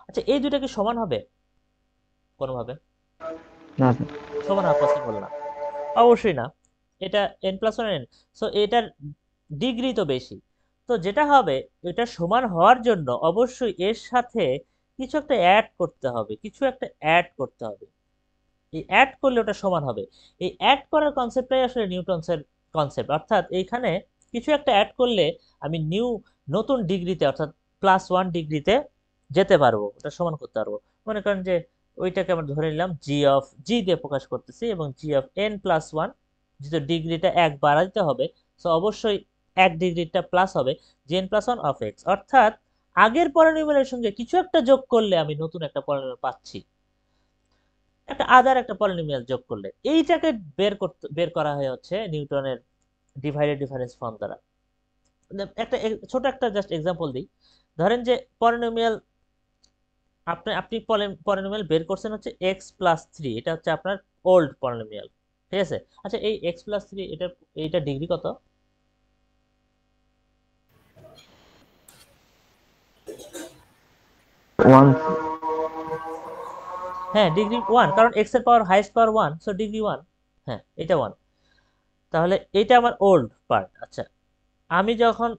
আচ্ছা, এই দুইটা কি সমান হবে কোনোভাবে? না স্যার। সমান হওয়া পসিবল না, অবশ্যই না। এটা n+1 n, সো এটার ডিগ্রি তো বেশি। তো যেটা হবে, এটা সমান হওয়ার জন্য অবশ্যই এর সাথে কিছু একটা অ্যাড করতে হবে, কিছু একটা অ্যাড করতে হবে। এই অ্যাড করলে ওটা সমান হবে। এই অ্যাড করার কনসেপ্টটাই আসলে নিউটনসের কনসেপ্ট। অর্থাৎ এইখানে কিছু একটা অ্যাড করলে আমি নতুন ডিগ্রিতে, অর্থাৎ +1 ডিগ্রিতে যেতে পারবো, ওটা সমান করতে পারবো। মনে করেন যে ওইটাকে আমরা ধরে নিলাম জি দিয়ে প্রকাশ করতেছি, এবং g(n+1), যেহেতু ডিগ্রিটা 1 বাড়াইতে হবে, সো অবশ্যই 1 ডিগ্রিটা প্লাস হবে gn+1 অফ এক্স। অর্থাৎ আগের পলিনোমিয়ালের সঙ্গে কিছু একটা যোগ করলে আমি নতুন একটা পলিনোমিয়াল পাচ্ছি, একটা পলিনোমিয়াল যোগ করলে। এইটাকে বের করা হয় হচ্ছে নিউটনের ডিভাইডেড ডিফারেন্স ফর্ম দ্বারা। ছোট একটা জাস্ট এক্সাম্পল দিই। ধরেন যে পলিনোমিয়াল আপনি পলিনোমিয়াল বের করছেন হচ্ছে x+3, এটা হচ্ছে আপনার ওল্ড পলিনোমিয়াল, ঠিক আছে? আচ্ছা, এই x+3 এইটা ডিগ্রি কত? 1 হ্যাঁ, ডিগ্রি 1, কারণ x এর পাওয়ার হাইয়েস্ট পাওয়ার 1, সো ডিগ্রি 1। হ্যাঁ, এটা 1। তাহলে এটা আমার ওল্ড পার্ট। আচ্ছা, আমি যখন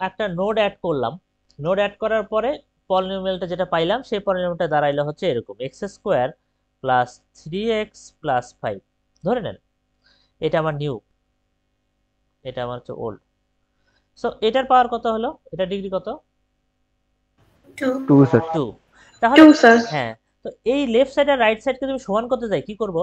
একটা নোড অ্যাড করলাম, নোড অ্যাড করার পরে পলিনোমিয়ালটা যেটা পাইলাম, সেই পলিনোমিয়ালটা দাঁড়াইলো হচ্ছে এরকম, x² + 3x + 5 ধরে নেন। এটা আমার নিউ, এটা আমার হচ্ছে ওল্ড। সো এটার পাওয়ার কত হলো, এটা ডিগ্রি কত? 2 স্যার। 2। তাহলে 2 স্যার। হ্যাঁ, তো এই লেফট সাইড আর রাইট সাইডকে তুমি সমান করতে চাই, কি করব?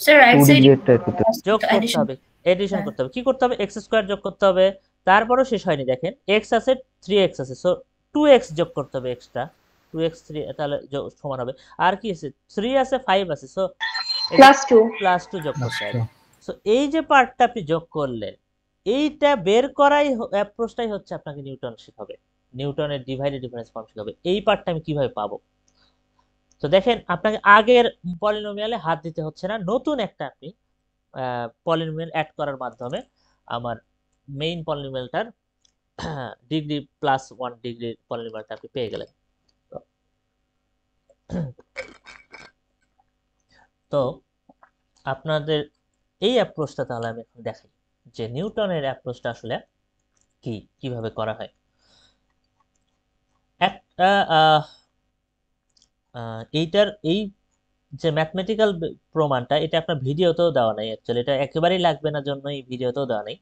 স্যার রাইট 2 সাইড ডিগ্রি একটা করতে যোগ করতে হবে, এডিশন করতে হবে। কি করতে হবে? x² যোগ করতে হবে। তারপরও শেষ হয়নি, দেখেন x আছে, 3x আছে, সো 2x যোগ করতে হবে, এক্সট্রা 2x 3 তাহলে সমান হবে। আর কি আছে, 3 আছে 5 আছে, সো +2 +2 যোগ Plus করতে হবে। 2. সো এই যে পার্টটা আপনি যোগ করলেন, এইটা বের করাই অ্যাপ্রোচটাই হচ্ছে আপনাকে নিউটন শেখাবে, নিউটনের ডিভাইডেড ডিফারেন্স ফর্ম শেখাবে। এই পার্টটা আমি কিভাবে পাবো? তো দেখেন, আপনাকে আগের পলিনোমিয়ালে হাত দিতে হচ্ছে না, নতুন একটা আপনি পলিনোমিয়াল অ্যাড করার মাধ্যমে আমার মেইন পলিনোমিয়ালটার ডিগ্রি +1 ডিগ্রির পলিনোমিয়ালটা আপনি পেয়ে গেলেন। তো আপনাদের এই অ্যাপ্রোচটা তাহলে আমি এখন দেখাই যে নিউটনের অ্যাপ্রোচটা আসলে কিভাবে করা হয়। একটা এইটার এই যে ম্যাথমেটিক্যাল প্রমাণটা, এটা আপনার ভিডিওতেও দেওয়া নাই অ্যাকচুয়ালি, এটা একেবারেই লাগবে না জন্য এই ভিডিওতেও দেওয়া নেই,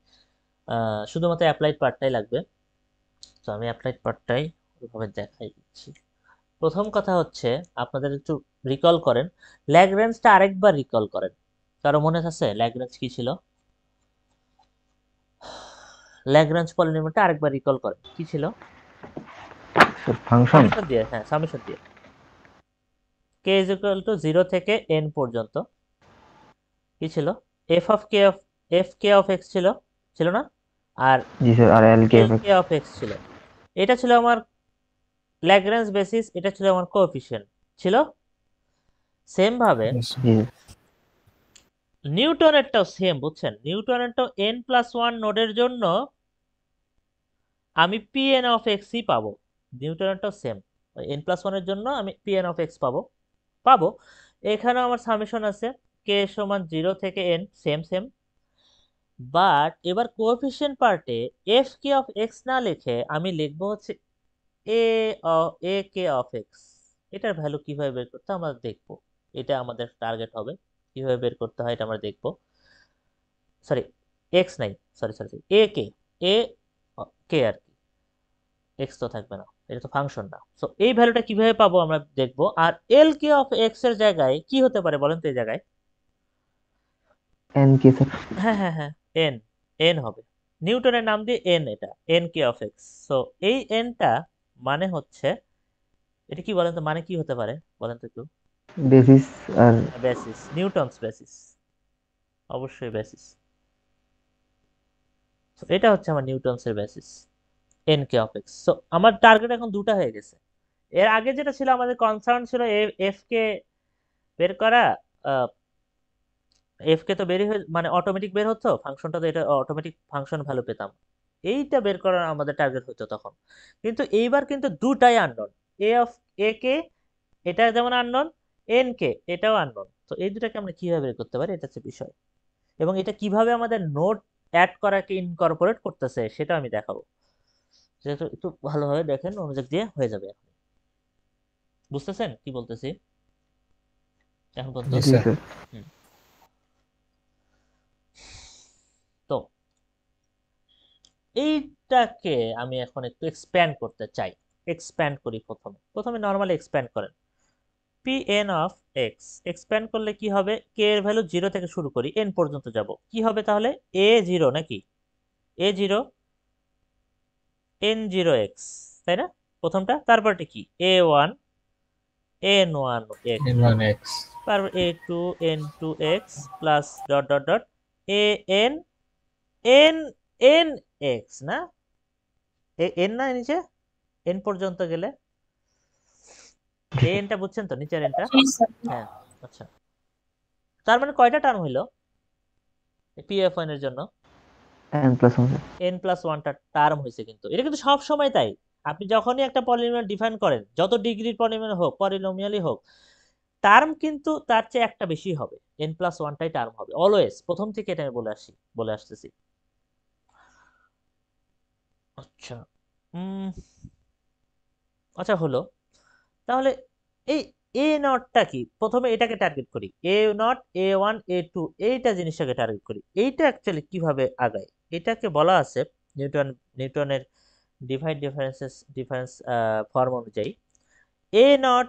শুধুমাত্র অ্যাপ্লাইড পার্টটাই লাগবে। তো আমি অ্যাপ্লাইড পার্টটাই ওইভাবে দেখাই দিচ্ছি। প্রথম কথা হচ্ছে, আপনাদের একটু রিকল করেন, ল্যাগ্রেঞ্জটা আরেকবার রিকল করেন। কারো মনে আছে ল্যাগ্রেঞ্জ কি ছিল? ল্যাগ্রেঞ্জ পলিনোমিয়ালটা আরেকবার রিকল করেন, কি ছিল? ফাংশন সামেশন দিয়ে, হ্যাঁ সামেশন দিয়ে, k = 0 থেকে n পর্যন্ত কি ছিল? f k of x ছিল, ছিল না? আর জি স্যার, আর l k l k of x ছিল। এটা ছিল আমার ল্যাগ্রেঞ্জ বেসিস, এটা ছিল আমার কোএফিসিয়েন্ট ছিল। সেম ভাবে Yes. জি নিউটনেরটাও সেম, বুঝছেন? নিউটনেরটাও n+1 নোডের জন্য আমি pn of x ই পাবো। নিউটনেরটাও সেম, n+1 এর জন্য আমি pn of x পাবো। এখানে আমার সামেশন আছে k = 0 থেকে n, সেম সেম। বাট এবার কোএফিসিয়েন্ট পার্টে এফ কে অফ এক্স না লিখে আমি লিখবো হচ্ছে এ কে অফ এক্স। এটার ভ্যালু কিভাবে বের করতে হয় আমরা দেখবো, এটা আমাদের টার্গেট হবে। কিভাবে বের করতে হয় এটা আমরা দেখবো। সরি, এক্স নাই, সরি সরি, এ কে আর কি, এক্স তো থাকবে না, এটা তো ফাংশন না। সো এই ভ্যালুটা কিভাবে পাবো আমরা দেখবো। আর এল কে অফ এক্স এর জায়গায় কি হতে পারে বলেন তো এই জায়গায়? N K sir. হ্যাঁ হ্যাঁ হ্যাঁ, এন, এন হবে। নিউটনের নাম দিয়ে এন, এটা N k of x. So এই এনটা মানে হচ্ছে, এটা কি বলেন তো, মানে কি হতে পারে বলেন তো একটু? বেসিস আর বেসিস, নিউটনস বেসিস, অবশ্যই বেসিস। এটা হচ্ছে আমার নিউটনসের বেসিস, n k of x. So আমার টার্গেট এখন দুটা হয়ে গেছে। এর আগে যেটা ছিল আমাদের কনসার্ন ছিল এফ কে বের করা, এফ কে তো বেরই হয়ে মানে অটোমেটিক বের হতো, ফাংশনটা তো এটা অটোমেটিক ফাংশন ভ্যালু পেতাম, এইটা বের করার আমাদের টার্গেট হতো তখন। কিন্তু এইবার কিন্তু দুটাই আননোন, এ কে এটা যেমন আননোন, এন কে এটাও আননোন। তো এই দুটাকে আমরা কিভাবে বের করতে পারি, এটা হচ্ছে বিষয়। এবং এটা কিভাবে আমাদের নোট অ্যাড করাকে ইনকর্পোরেট করতেছে সেটা আমি দেখাবো। সেটা একটু ভালোভাবে দেখেন, মনোযোগ দিয়ে হয়ে যাবে। এখন বুঝতেছেন কি বলতেছি এখন পর্যন্ত? Yes, জি sir. স্যার। হুম। তো এইটাকে আমি এখন একটু এক্সপ্যান্ড করতে চাই। এক্সপ্যান্ড করি, প্রথমে নর্মালি এক্সপ্যান্ড করেন। pn অফ এক্স এক্সপ্যান্ড করলে কি হবে? k এর ভ্যালু 0 থেকে শুরু করি, n পর্যন্ত যাব, কি হবে তাহলে? a0 নাকি, a0 n0x, তাই না প্রথমটা? তারপরটা কি? a1 n1x, N1X. তারপর a2 n2x plus dot dot dot an nx, না n না নিচে, n পর্যন্ত গেলে এনটা বুঝছেন তো, নিচের এনটা? জি স্যার। হ্যাঁ, আচ্ছা। তার মানে কয়টা টার্ম হইলো pf1 এর জন্য? n+1 sir. n+1টা টার্ম হয়েছে। কিন্তু এটা কিন্তু সব সময় তাই, আপনি যখনই একটা পলিনোমিয়াল ডিফাইন করেন, যত ডিগ্রির পলিনোমিয়ালই হোক, টার্ম কিন্তু তার চেয়ে একটা বেশি হবে, n+1টাই টার্ম হবে অলওয়েজ, প্রথম থেকে এটা আমি বলে আসতেছি। আচ্ছা, আচ্ছা হলো। তাহলে এই এ নটটা কি, প্রথমে এটাকে টার্গেট করি, a0 a1 a2 এইটা জিনিসটাকে টার্গেট করি। এইটা অ্যাকচুয়ালি কিভাবে আগায়, এটাকে বলা আছে নিউটনের ডিফারেন্স ফর্ম অনুযায়ী, a0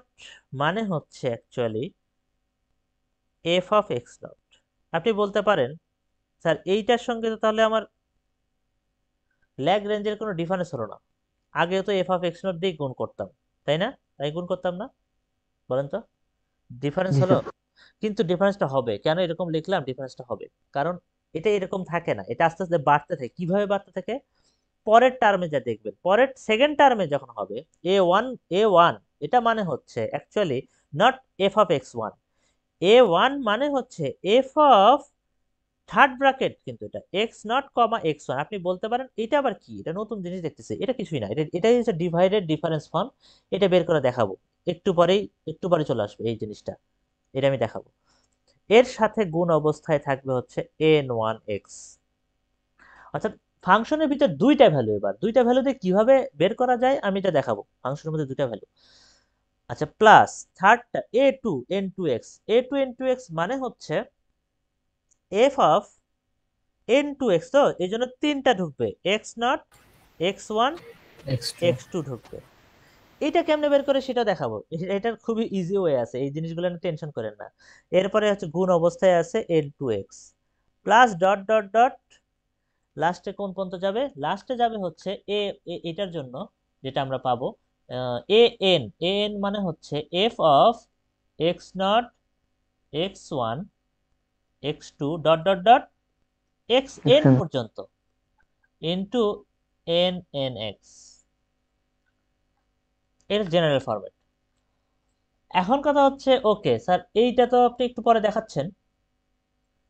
মানে হচ্ছে actually F of x not. আপনি বলতে পারেন স্যার এইটার সঙ্গে তো তাহলে আমার ল্যাগরেঞ্জের কোনো ডিফারেন্স হলো না, আগেও তো এফ অফ এক্স নট দিয়ে গুণ করতাম, তাই না? তাই গুণ করতাম না? বলেন তো, ডিফারেন্স জি হলো? স্যার। কিন্তু ডিফারেন্সটা হবে কেন, এরকম লিখলাম ডিফারেন্সটা হবে কারণ এটা এরকম থাকে না, এটা আস্তে আস্তে বাড়তে থাকে। কিভাবে বাড়তে থাকে? পরের টার্মে যা দেখবেন, পরের সেকেন্ড টার্মে যখন হবে এ ওয়ান, এটা মানে হচ্ছে actually not F of x one, এ1 মানে হচ্ছে এফ অফ থার্ড ব্র্যাকেট, কিন্তু এটা x not comma x one. আপনি বলতে পারেন এটা আবার কি, এটা নতুন জিনিস দেখতেছি। এটা কিছুই না, এটাই হচ্ছে ডিভাইডেড ডিফারেন্স ফর্ম। এটা বের করে দেখাবো একটু পরে চলে আসবে এই জিনিসটা, এটা আমি দেখাবো। এর সাথে গুণ অবস্থায় থাকবে হচ্ছে n1x, অর্থাৎ ফাংশনের ভিতর দুইটা ভ্যালু। এবার দুইটা ভ্যালু দিয়ে কিভাবে বের করা যায় আমি এটা দেখাবো। ফাংশনের মধ্যে দুইটা ভ্যালু, আচ্ছা, প্লাস থার্ডটা a2 n2x মানে হচ্ছে এফ অফ n2x, তো এই জন্য তিনটা ঢুকবে, x0 x1 x2 x2 ঢুকবে। এটা কেমনে বের করে সেটা দেখাবো, এটার খুবই ইজি ওয়ে আছে, এই জিনিসগুলো নিয়ে টেনশন করেন না। এরপরে হচ্ছে গুণ অবস্থায় আছে n2x plus dot dot dot, লাস্টে কোন পর্যন্ত যাবে? লাস্টে যাবে হচ্ছে এটার জন্য যেটা আমরা পাবো এন মানে হচ্ছে f of x0 x1 x2 dot dot dot xn পর্যন্ত ইনটু nx, এর জেনারেল ফরম্যাট। এখন কথা হচ্ছে, ওকে স্যার এইটা তো আপনি একটু পরে দেখাচ্ছেন,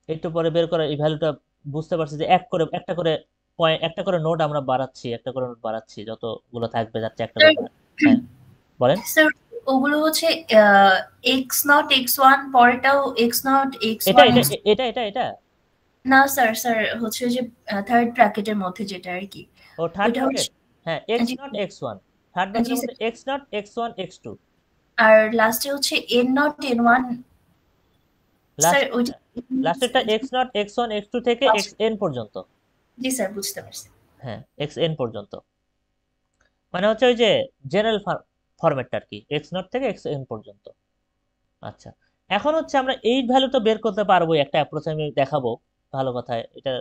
একটু পরে বের করা এই ভ্যালুটা বুঝতে পারছি যে একটা করে পয়েন্ট, একটা করে নোড আমরা বাড়াচ্ছি, একটা করে নোড বাড়াচ্ছি, যতগুলো থাকবে যাচ্ছে একটা করে হ্যাঁ বলেন। স্যার ওগুলো হচ্ছে x0 x1 পরেরটাও x0 এটা x1 এটা এটা এটা এটা না স্যার, স্যার হচ্ছে যে থার্ড ব্র্যাকেটের মধ্যে যেটা আর কি, ও থার্ড ওইটা ব্র্যাকেট, হচ্ছে হ্যাঁ x0 x1, থার্ড জি ব্র্যাকেটের স্যার। মধ্যে x0 x1 x2, আর লাস্টে হচ্ছে n0 n1 স্যার লাস্ট ওইটা। লাস্টেরটা x0 x1 x2 থেকে xn পর্যন্ত। জি স্যার বুঝতে পারছি। হ্যাঁ xn পর্যন্ত, মানে হচ্ছে ওই যে জেনারেল ফরম্যাটটা আর কি, x0 থেকে xn পর্যন্ত। আচ্ছা, এখন হচ্ছে আমরা এই ভ্যালু তো বের করতে পারবো, একটা অ্যাপ্রোচ আমি দেখাবো, ভালো কথা, এটা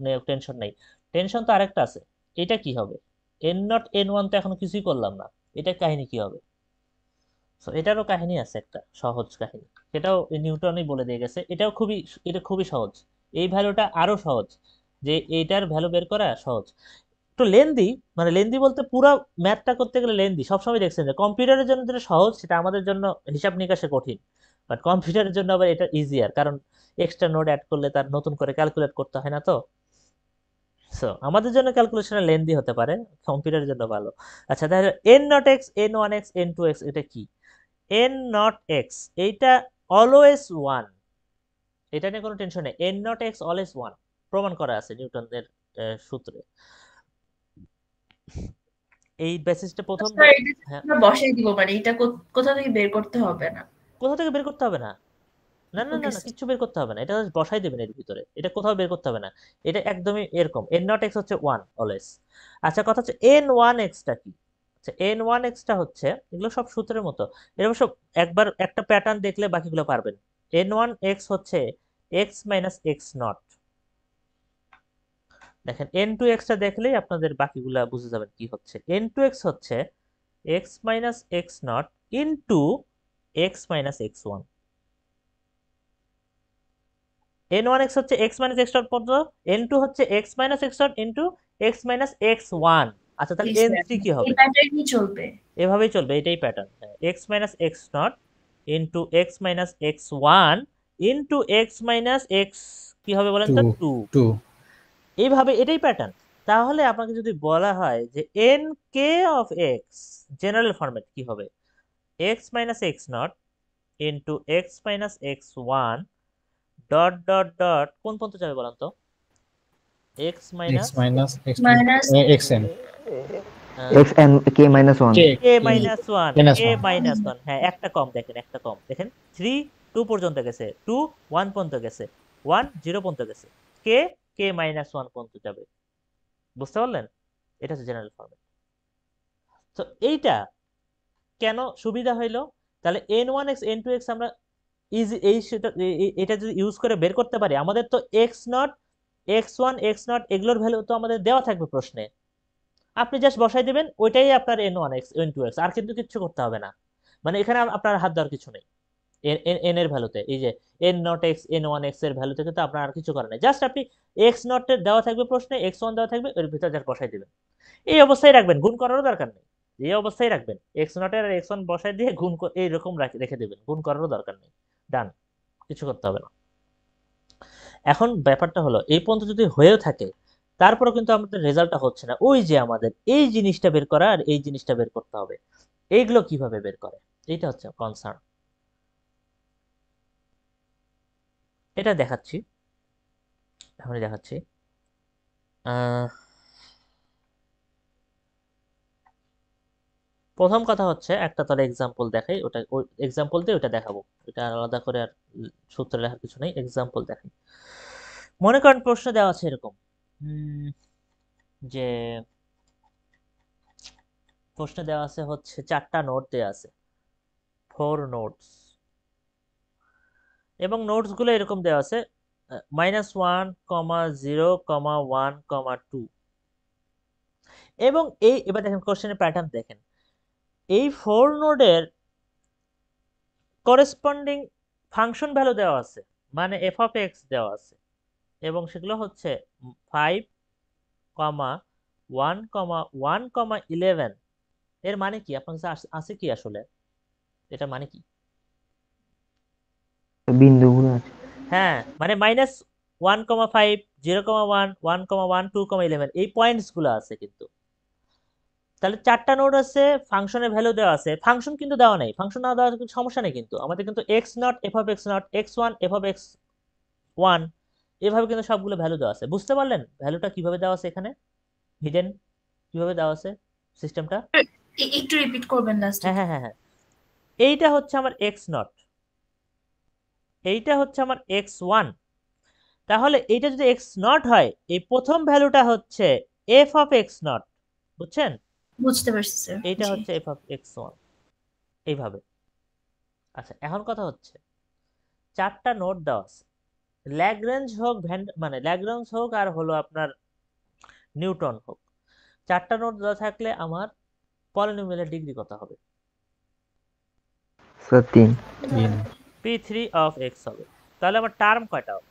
নিয়ে টেনশন নেই। টেনশন তো আরেকটা আছে, এটা কি হবে? n0 n1 তো এখনো কিছুই করলাম না, এটা কাহিনী কি হবে? তো এটারও কাহিনী আছে, একটা সহজ কাহিনী, সেটাও নিউটনই বলে দিয়ে গেছে। এটা খুবই সহজ, এই ভ্যালুটা আরো সহজ, যে এইটার ভ্যালু বের করা সহজ। একটু লেন্দি, মানে লেন্দি বলতে পুরো ম্যাথটা করতে গেলে লেন্দি। সবসময় দেখছেন যে কম্পিউটারের জন্য যেটা সহজ সেটা আমাদের জন্য হিসাব নিকাশে কঠিন, বাট কম্পিউটারের জন্য আবার এটা ইজিয়ার, কারণ এক্সট্রা নোড অ্যাড করলে তার নতুন করে ক্যালকুলেট করতে হয় না। তো সো আমাদের জন্য ক্যালকুলেশন লেন্দি হতে পারে, কম্পিউটারের জন্য ভালো। আচ্ছা, তাহলে n naught x n one x n two x এটা কি? এন নট এক্স এইটা অলওয়েজ ওয়ান, এটা নিয়ে কোনো টেনশন নেই। N naught x always one প্রমাণ করা আছে নিউটনের সূত্রে। এই বেসিসটা প্রথম স্যার এটা হ্যাঁ, আমরা বসাই দিব, মানে এটা কোথা থেকে বের করতে হবে না? কোথা থেকে বের করতে হবে না, না না না ওকে না, স্যার। কিচ্ছু বের করতে হবে না, এটা just বসাই দেবেন এর ভিতরে, এটা কোথাও বের করতে হবে না। এটা একদমই এরকম, এন নট এক্স হচ্ছে ওয়ান অলওয়েজ। আচ্ছা, কথা হচ্ছে এন ওয়ান এক্সটা কি? আচ্ছা, এন ওয়ান এক্সটা হচ্ছে, এগুলো সব সূত্রের মতো, এরকম সব একবার একটা প্যাটার্ন দেখলে বাকিগুলো পারবেন। এন ওয়ান এক্স হচ্ছে এক্স মাইনাস এক্স নট, দেখেন এন টু এক্সটা দেখলেই আপনাদের বাকিগুলা বুঝে যাবেন কি হচ্ছে। এন টু এক্স হচ্ছে x minus x not into x minus x one. N one x হচ্ছে এক্স মাইনাস এক্স নট পর্যন্ত, এন টু হচ্ছে x minus x not into x minus x one. আচ্ছা, তাহলে জি এন স্যার, থ্রি কি এই হবে? প্যাটার্নই চলবে। এভাবেই চলবে, এটাই pattern. X minus x not into x minus x one into x minus x কি হবে বলেন তো? 2 টু। 2 এইভাবে এটাই প্যাটার্ন। তাহলে আপনাকে যদি বলা হয় যে N k of x general format কি হবে? X minus x not into x minus x one dot dot dot কোন পর্যন্ত যাবে বলেন তো? X x minus minus x2 minus xn x n k minus 1. কে মাইনাস ওয়ান, minus কে 1 minus one, হ্যাঁ একটা কম দেখেন, একটা কম দেখেন। 3 2 পর্যন্ত গেছে, 2 1 পর্যন্ত গেছে, 1 0 পর্যন্ত গেছে, কে কে মাইনাস 1 পর্যন্ত যাবে। বুঝতে পারলেন? এটা হচ্ছে জেনারেল ফরম্যাট। তো এইটা কেন সুবিধা হইলো? তাহলে n one x n two x আমরা ইজি এটা যদি ইউজ করে বের করতে পারি, আমাদের তো x not x one x naught এগুলোর ভ্যালু তো আমাদের দেওয়া থাকবে প্রশ্নে, আপনি জাস্ট বসাই দিবেন, ওইটাই আপনার n one x n two x, আর কিন্তু কিচ্ছু করতে হবে না। মানে এখানে আপনার হাত দেওয়ার কিছু নেই এন এর ভ্যালুতে, এই যে N naught x n one x এর ভ্যালুতে কিন্তু আপনার আর কিছু করার নেই, জাস্ট আপনি এক্স নট দেওয়া থাকবে প্রশ্নে, এক্স ওয়ান দেওয়া থাকবে, এর ভিতরে যা বসাই দিবেন, এই অবস্থায় রাখবেন, গুণ করারও দরকার নেই, এই অবস্থায় রাখবেন, এক্স নট এর এক্স ওয়ান বসাই দিয়ে গুণ এইরকম রেখে দিবেন, গুণ করারও দরকার নেই, ডান, কিছু করতে হবে না। এখন ব্যাপারটা হলো এই পর্যন্ত যদি হয়েও থাকে তারপরেও কিন্তু আমাদের রেজাল্টটা হচ্ছে না, ওই যে আমাদের এই জিনিসটা বের করা আর এই জিনিসটা বের করতে হবে, এইগুলো কিভাবে বের করে, এইটা হচ্ছে কনসার্ন, এটা দেখাচ্ছি, এখনই দেখাচ্ছি। প্রথম কথা হচ্ছে একটা তাহলে এক্সাম্পল দেখাই, ওটা ওই এক্সাম্পল দিয়ে ওটা দেখাবো, এটা আলাদা করে আর সূত্র লেখার কিছু নেই, এক্সাম্পল দেখাই। মনে করেন প্রশ্ন দেওয়া আছে এরকম যে প্রশ্ন দেওয়া আছে হচ্ছে 4টা নোট দেওয়া আছে, 4 নোটস, এবং নোটস গুলো এরকম দেওয়া আছে -1,0,1,2, এবং এই এবার দেখেন কোশ্চেনের প্যাটার্ন দেখেন, এই 4 নোডের করেসপন্ডিং ফাংশন ভ্যালু দেওয়া আছে, মানে এফ অফ এক্স দেওয়া আছে, এবং সেগুলো হচ্ছে 5,1,1,11। এর মানে কি আপনার কাছে আছে কি আসলে, এটা মানে কি? বিন্দুগুলো আছে। হ্যাঁ, মানে -1,5, 0,1, 1,1, 2,11 এই পয়েন্টস গুলো আছে কিন্তু, তাহলে 4টা নোড আছে, ফাংশনের ভ্যালু দেওয়া আছে, ফাংশন কিন্তু দেওয়া নেই, ফাংশন না দেওয়ার কিছু সমস্যা নেই, কিন্তু আমাদের কিন্তু x not F of x not x one F of x one এভাবে কিন্তু সবগুলো ভ্যালু দেওয়া আছে, বুঝতে পারলেন ভ্যালুটা কিভাবে দেওয়া আছে, এখানে হিডেন কিভাবে দেওয়া আছে সিস্টেমটা? একটু রিপিট করবেন লাস্ট। হ্যাঁ হ্যাঁ হ্যাঁ হ্যাঁ, এইটা হচ্ছে আমার এক্স নট, এইটা হচ্ছে আমার এক্স ওয়ান, তাহলে এইটা যদি এক্স নট হয়, এই প্রথম ভ্যালুটা হচ্ছে এফ অফ এক্স নট, বুঝছেন? বুঝতে পারছি স্যার। এইটা জি। হচ্ছে এফ অফ এক্স ওয়ান, এইভাবে। আচ্ছা, এখন কথা হচ্ছে 4টা নোট দেওয়া আছে, ল্যাগ্রেঞ্জ হোক মানে ল্যাগ্রেঞ্জ হোক আর হলো আপনার নিউটন হোক, 4টা নোট দেওয়া থাকলে আমার পলিনোমিয়ালের ডিগ্রি কত হবে? স্যার 3। 3 p3 অফ এক্স হবে, তাহলে আমার টার্ম কয়টা হবে?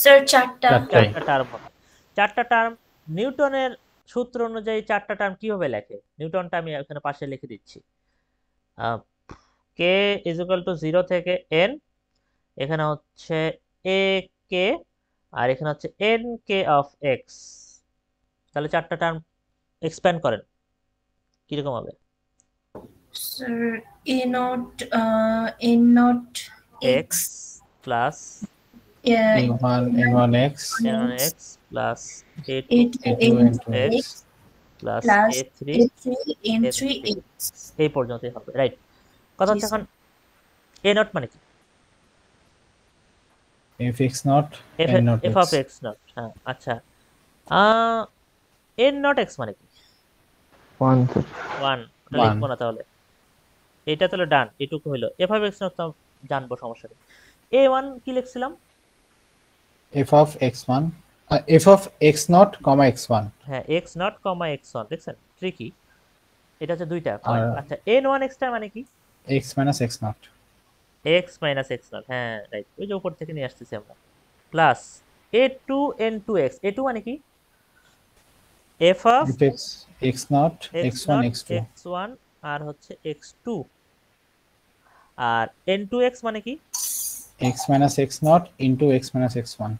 স্যার 4টা। 4টা টার্ম হবে। 4টা টার্ম নিউটনের সূত্র অনুযায়ী 4টা টার্ম কিভাবে লেখে, নিউটনটা আমি এখানে পাশে লিখে দিচ্ছি, কে ইজ ইকুয়াল টু 0 থেকে n, এখানে হচ্ছে এ কে, আর এখানে হচ্ছে এন কে অফ এক্স, তাহলে 4টা টার্ম এক্সপ্যান্ড করেন কিরকম হবে? Sir A not x plus n1 n1x x plus a2 x plus plus a3 n3 x। এই পর্যন্তই হবে, রাইট? কথা হচ্ছে এখন এ নট মানে কি? fx not F n not F x of x not, হ্যাঁ আচ্ছা, এন নট এক্স মানে কি? 1 স্যার। 1, ওটা One. লিখবো না তাহলে, এটা তাহলে ডান, এটুকু হইলো, এফ অফ এক্স নট তো জানবো, সমস্যা নেই। a1 কি লিখছিলাম? f of x1 f of x not comma x1 হ্যাঁ, x not comma x one, দেখছেন ট্রিকি, এটা হচ্ছে দুইটা পয়েন্ট। আচ্ছা, এন ওয়ান এক্সটা মানে কি? x minus x not x minus x not, হ্যাঁ রাইট, ওই যে উপর থেকে নিয়ে আসতেছি আমরা, plus a two n two x, a two মানে কি? F of f x x not x x1 not x2 x one আর হচ্ছে এক্স টু, আর এন টু এক্স মানে কি? x minus x not into x minus x1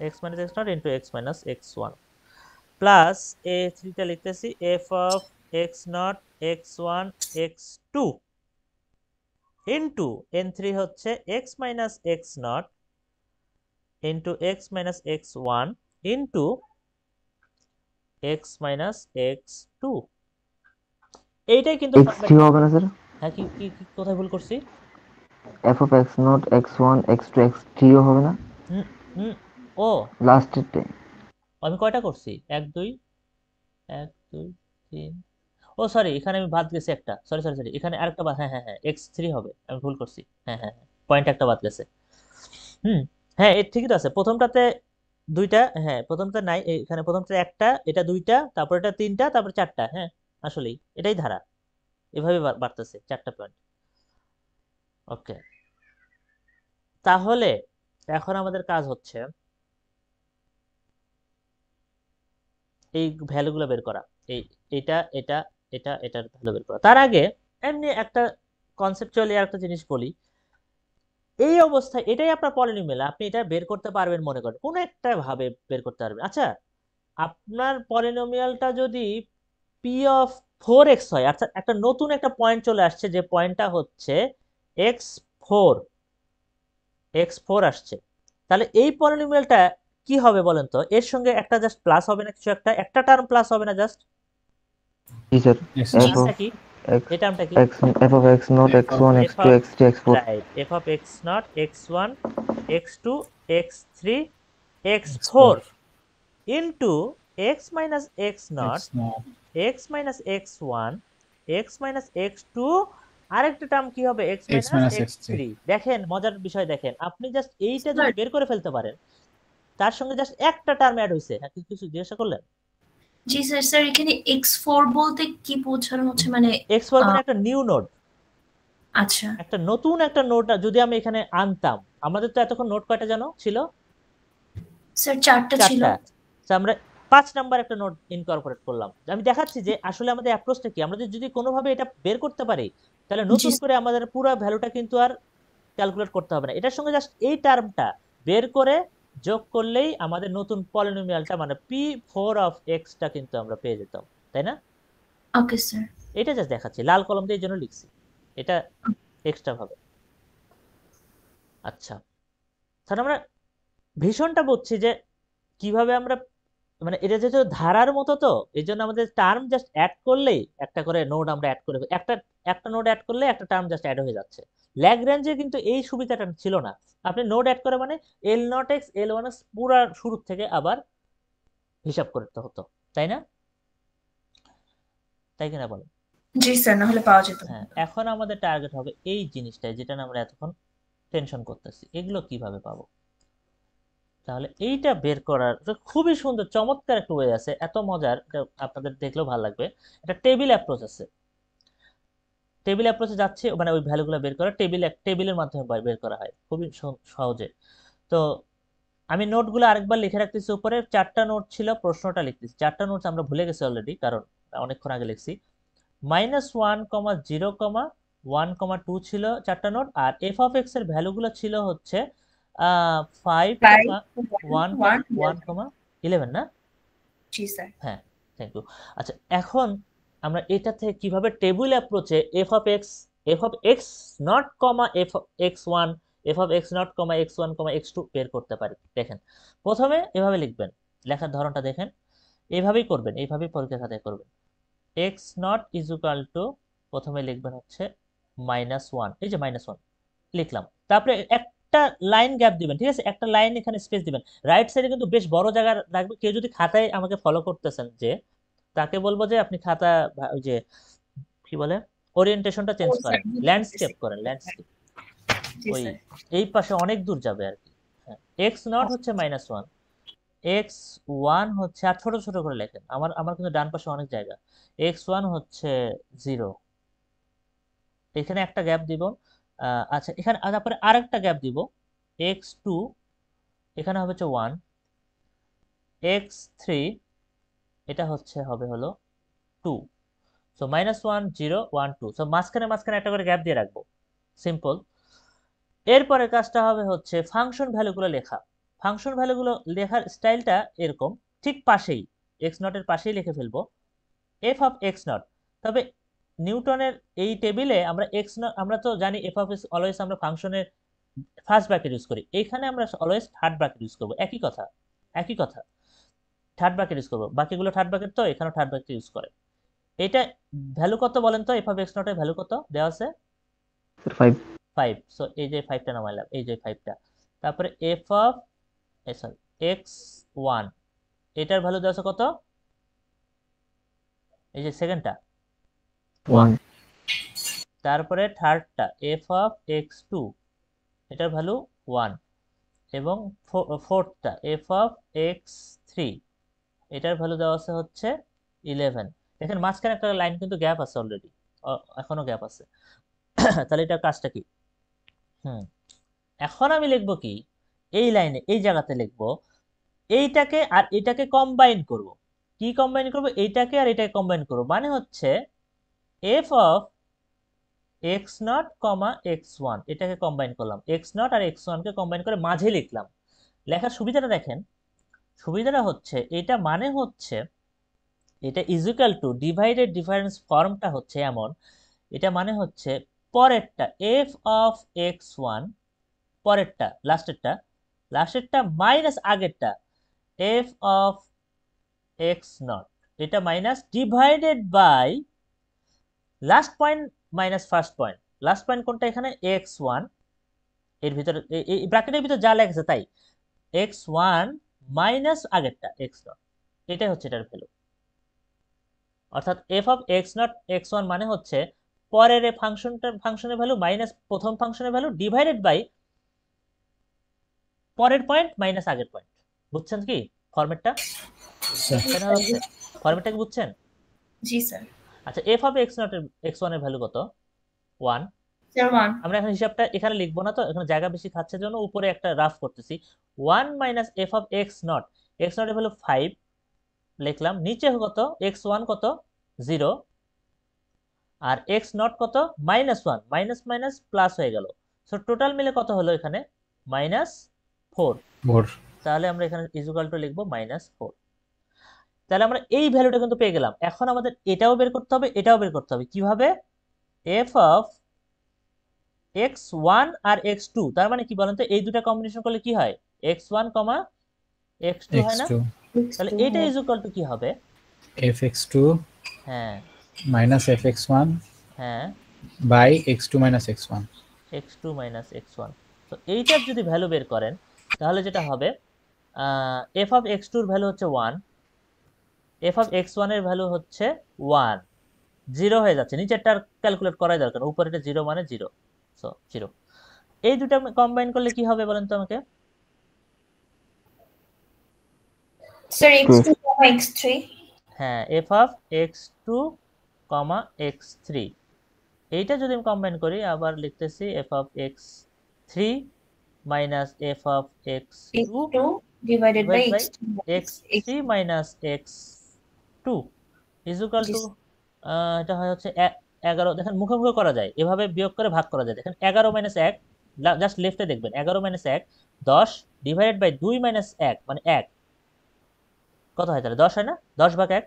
x minus x not into x minus x one, plus a থ্রিটা লিখতেছি f of x not x one x two into n three হচ্ছে x minus x not into x minus x one into x minus x two, এইটাই কিন্তু x3 হবে না sir? হ্যাঁ, কি কি কি কোথায় ভুল করছি? f of x not x1 x2 x3 ও হবে না হুম হুম, ও লাস্টেরটা? আমি কয়টা করছি? 1 2 1 2 3, ও সরি, এখানে আমি বাদ গেছি একটা, সরি সরি সরি, এখানে আরেকটা বাদ, হ্যাঁ হ্যাঁ হ্যাঁ x3 হবে, আমি ভুল করছি, হ্যাঁ হ্যাঁ হ্যাঁ, পয়েন্ট একটা বাদ গেছে। হ্যাঁ, এর ঠিকই তো আছে, প্রথমটাতে দুইটা, হ্যাঁ প্রথমটা নাই, এখানে প্রথমটা একটা, এটা দুইটা, তারপর এটা তিনটা, তারপর চারটা, হ্যাঁ আসলেই এটাই ধারা, এভাবে বাড়তেছে 4টা পয়েন্ট। ওকে, তাহলে এখন আমাদের কাজ হচ্ছে এই ভ্যালুগুলো বের করা, এই এটা এটা এটা এটার ভ্যালু বের করা। তার আগে এমনি একটা কনসেপচুয়ালি একটা জিনিস বলি। এই অবস্থায় এটাই আপনার পলিনোমিয়াল, আপনি এটা বের করতে পারবেন মনে করেন, কোনো একটা ভাবে বের করতে পারবেন। আচ্ছা, আপনার পলিনোমিয়ালটা যদি পি অফ 4x হয়, অর্থাৎ একটা নতুন একটা পয়েন্ট চলে আসছে, যে পয়েন্টটা হচ্ছে x4, x4 আসছে, তাহলে এই পলিনোমিয়ালটা কি হবে বলেন তো? এর সঙ্গে একটা জাস্ট প্লাস হবে না, কিছু একটা টার্ম প্লাস হবে না just? G sir, Yes, f sir. টার্মটা of কি? x এই টার্মটা কি? x f of x naught F x1 of f x2 of x3 x4 right, f of x naught x1 x2 x3 x4 X4 into x minus x naught X naught x minus x1 x minus x2, আরেকটা term কি হবে? x X minus minus x3। X3. দেখেন মজার বিষয়, দেখেন আপনি just এইটা যদি স্যার বের করে ফেলতে পারেন, তার সঙ্গে জাস্ট একটা টার্ম অ্যাড হয়েছে। হ্যাঁ, কিছু জিজ্ঞাসা করলেন? জি স্যার, স্যার এখানে x4 বলতে কি বোঝানো হচ্ছে মানে x4 মানে একটা নিউ নোড, আচ্ছা একটা নতুন একটা নোড যদি আমি এখানে আনতাম। আমাদের তো এতক্ষণ নোড কয়টা জানো ছিল? স্যার 4টা ছিল। 4টা। তো আমরা 5 নাম্বার একটা নোড ইনকর্পোরেট করলাম। আমি দেখাচ্ছি যে আসলে আমাদের অ্যাপ্রোচটা কি। আমরা যদি কোনোভাবে এটা বের করতে পারি, তাহলে নতুন জি করে আমাদের পুরো ভ্যালুটা কিন্তু আর ক্যালকুলেট করতে হবে না। এটার সঙ্গে জাস্ট এই টার্মটা বের করে যোগ করলেই আমাদের নতুন পলিনোমিয়ালটা মানে p4 অফ x টা কিন্তু আমরা পেয়ে যেতাম, তাই না? Okay sir. এটা জাস্ট দেখাচ্ছি, লাল কলম দিয়ে এই জন্য লিখছি, এটা এক্সট্রা ভাবে। আচ্ছা, তাহলে আমরা ভীষণটা বুঝছি যে কিভাবে আমরা, মানে এটা যেহেতু ধারার মতো, তো এই জন্য আমাদের টার্ম জাস্ট অ্যাড করলেই একটা করে নোড আমরা অ্যাড করে একটা একটা নোড অ্যাড করলে একটা টার্ম জাস্ট অ্যাড হয়ে যাচ্ছে। ল্যাগ্রাঞ্জে কিন্তু এই সুবিধাটা ছিল না। আপনি নোড অ্যাড করে মানে l not x l one x পুরা শুরু থেকে আবার হিসাব করতে হতো, তাই না? তাই কিনা বলেন? জি স্যার, না হলে পাওয়া যেত না। হ্যাঁ, এখন আমাদের টার্গেট হবে এই জিনিসটাই, যেটা নিয়ে আমরা এতক্ষণ টেনশন করতেছি, এগুলো কিভাবে পাবো। তাহলে এইটা বের করার এটা খুবই সুন্দর চমৎকার একটা ওয়ে আছে, এত মজার, এটা আপনাদের দেখলেও ভালো লাগবে। এটা টেবিল অ্যাপ্রোচ আছে, টেবিল অ্যাপ্রোচে যাচ্ছে, মানে ওই ভ্যালুগুলো বের করা টেবিলের মাধ্যমে বের করা হয় খুবই সহজে। তো আমি নোটগুলো আরেকবার লিখে রাখতেছি উপরে। 4টা নোট ছিল, প্রশ্নটা লিখতেছি। 4টা নোটস আমরা ভুলে গেছি অলরেডি, কারণ অনেকক্ষণ আগে লিখছি। -1,0,1,2 ছিল 4টা নোট, আর f of x এর ভ্যালুগুলো ছিল হচ্ছে 5, 5 1, 1 1, 11 না? জি স্যার। হ্যাঁ, থ্যাংক ইউ। আচ্ছা, এখন আমরা এটা থেকে কিভাবে টেবিল অ্যাপ্রোচে f of x নট f of x1 f of x নট x1 x2 বের করতে পারি। দেখেন, প্রথমে এভাবে লিখবেন, লেখার ধরনটা দেখেন, এইভাবেই করবেন, এইভাবেই পরীক্ষা খাতায় করবেন। x not is equal two, প্রথমে লিখবেন হচ্ছে -1, এই যে -1 লিখলাম, তারপরে একটা লাইন গ্যাপ দিবেন, ঠিক আছে? একটা লাইন এখানে স্পেস দিবেন। রাইট সাইডে কিন্তু বেশ বড় জায়গা রাখবে। কেউ যদি খাতায় আমাকে ফলো করতেছেন, যে তাকে বলবো যে আপনি খাতা ওই যে কি বলে ওরিয়েন্টেশনটা চেঞ্জ ও স্যার, করেন, ল্যান্ডস্কেপ করেন, ল্যান্ডস্কেপ। জি ওই স্যার। এই পাশে অনেক দূর যাবে আর কি। হ্যাঁ, এক্স নট হচ্ছে -1, x1 হচ্ছে, আর ছোট ছোট করে লেখেন, আমার আমার কিন্তু ডান পাশে অনেক জায়গা। x1 হচ্ছে 0, এখানে একটা গ্যাপ দিব। আচ্ছা, এখানে তারপরে আরেকটা গ্যাপ দিব, x2 এখানে হবে হচ্ছে 1, x3 এটা হবে হলো 2। সো -1 0 1 2, সো মাঝখানে মাঝখানে একটা করে গ্যাপ দিয়ে রাখবো, সিম্পল। এরপরে কাজটা হবে হচ্ছে ফাংশন ভ্যালুগুলো লেখা। ফাংশন ভ্যালুগুলো লেখার স্টাইলটা এরকম, ঠিক পাশেই এক্স নটের পাশেই লিখে ফেলবো এফ অফ এক্স নট। তবে নিউটনের এই টেবিলে আমরা আমরা তো জানি এফ অফ এক্স অলওয়েজ আমরা ফাংশনের ফার্স্ট ব্র্যাকেট ইউজ করি, এখানে আমরা অলওয়েজ থার্ড ব্র্যাকেট ইউজ করবো। একই কথা, একই কথা, থার্ড ব্র্যাকেট ইউজ করবো। বাকিগুলো থার্ড ব্র্যাকেট, তো এখানেও থার্ড ব্র্যাকেট ইউজ করে। এটা ভ্যালু কত বলেন তো? এফ অফ এক্স নটের ভ্যালু কত দেওয়া আছে? 5 5। সো এই যে 5টা নামাইলাম, এই যে 5টা। তারপরে F of sorry x one, এটার ভ্যালু দেওয়া আছে কত? এই যে সেকেন্ডটা 1। 1 তারপরে থার্ডটা এফ অফ এক্স টু, এটার ভ্যালু 1। এবং ফোর্থটা এফ অফ এক্স থ্রি, এটার ভ্যালু দেওয়া আছে হচ্ছে 11। দেখেন মাঝখানে একটা লাইন কিন্তু গ্যাপ আছে অলরেডি, এখনো গ্যাপ আছে। তাহলে এটা কাজটা কি? এখন আমি লিখবো কি, এই লাইনে এই জায়গাতে লিখবো এইটাকে আর এটাকে কম্বাইন করব। কি কম্বাইন করব? এইটাকে আর এটাকে কম্বাইন করব, মানে হচ্ছে f of x not comma x one, এটাকে কম্বাইন করলাম, এক্স নট আর এক্স ওয়ানকে কম্বাইন করে মাঝে লিখলাম। লেখার সুবিধাটা দেখেন, সুবিধাটা হচ্ছে এটা মানে হচ্ছে এটা ইকুয়াল টু ডিভাইডেড ডিফারেন্স ফর্মটা হচ্ছে এমন, এটা মানে হচ্ছে পরেরটা এফ অফ এক্স ওয়ান, পরেরটা লাস্টেরটা মাইনাস আগেরটা এফ অফ এক্স নট, এটা minus divided by last point minus first point. Last point কোনটা? এখানে এক্স ওয়ান, এর ভিতরে এই ব্র্যাকেটের ভিতরে যা লেখা আছে তাই, এক্স ওয়ান মাইনাস আগেরটা এক্স নট, এটাই হচ্ছে এটার ভ্যালু। অর্থাৎ f of x not x one মানে হচ্ছে পরের ফাংশনের ভ্যালু মাইনাস প্রথম ফাংশনের ভ্যালু ডিভাইডেড বাই পরের পয়েন্ট মাইনাস আগের পয়েন্ট। বুঝছেন কি ফরম্যাটটা? ফরম্যাটটা কি বুঝছেন? জি স্যার। আচ্ছা, F of x not x one এর ভ্যালু কত? 1। স্যার 1। আমরা এখন হিসাবটা এখানে লিখবো না, তো এখানে জায়গা বেশি খাচ্ছে জন্য উপরে একটা রাফ করতেছি। 1 minus f of x not এর ভ্যালু 5 লিখলাম। নিচে কত? এক্স ওয়ান কত? 0, আর এক্স নট কত? -1, মাইনাস মাইনাস প্লাস হয়ে গেল। সো টোটাল মিলে কত হলো এখানে? -4। তাহলে আমরা এখানে ইকুয়াল টু লিখবো -4। তাহলে আমরা এই ভ্যালুটা কিন্তু পেয়ে গেলাম। এখন আমাদের এটাও বের করতে হবে, এটাও বের করতে হবে। কিভাবে? এফ অফ এক্স ওয়ান আর এক্স টু, তার মানে কি বলেন তো? এই দুটা কম্বিনেশন করলে কি হয়? X one comma x two হয় না? তাহলে এইটা ইকুয়াল টু কি হবে? fx2 হ্যাঁ minus fx1 হ্যাঁ by x2 minus x1. x2 minus x1। তো এইটার যদি ভ্যালু বের করেন তাহলে যেটা হবে F of x tour value হচ্ছে 1, এফ অফ এক্স ওয়ান এর ভ্যালু হচ্ছে 1, 0 হয়ে যাচ্ছে। নিচেরটার ক্যালকুলেট করাই দরকার, উপরেটা 0 মানে 0, সো 0। এই দুটো কম্বাইন করলে কি হবে বলেন তো আমাকে? Sir x2 x3। হ্যাঁ, f of x two comma x three, এইটা যদি আমি কম্বাইন করি, আবার লিখতেছি f of x three minus f of x two divided by x three minus x two equal to, এটা হয় হচ্ছে 11। দেখেন মুখে মুখে করা যায়, এভাবে বিয়োগ করে ভাগ করা যায়। দেখেন 11 মাইনাস 1, জাস্ট লেফটে দেখবেন 11 মাইনাস 1 10 ডিভাইডেড বাই 2 মাইনাস 1 মানে 1, কত হয় তাহলে? 10 হয় না? 10 ভাগ 1।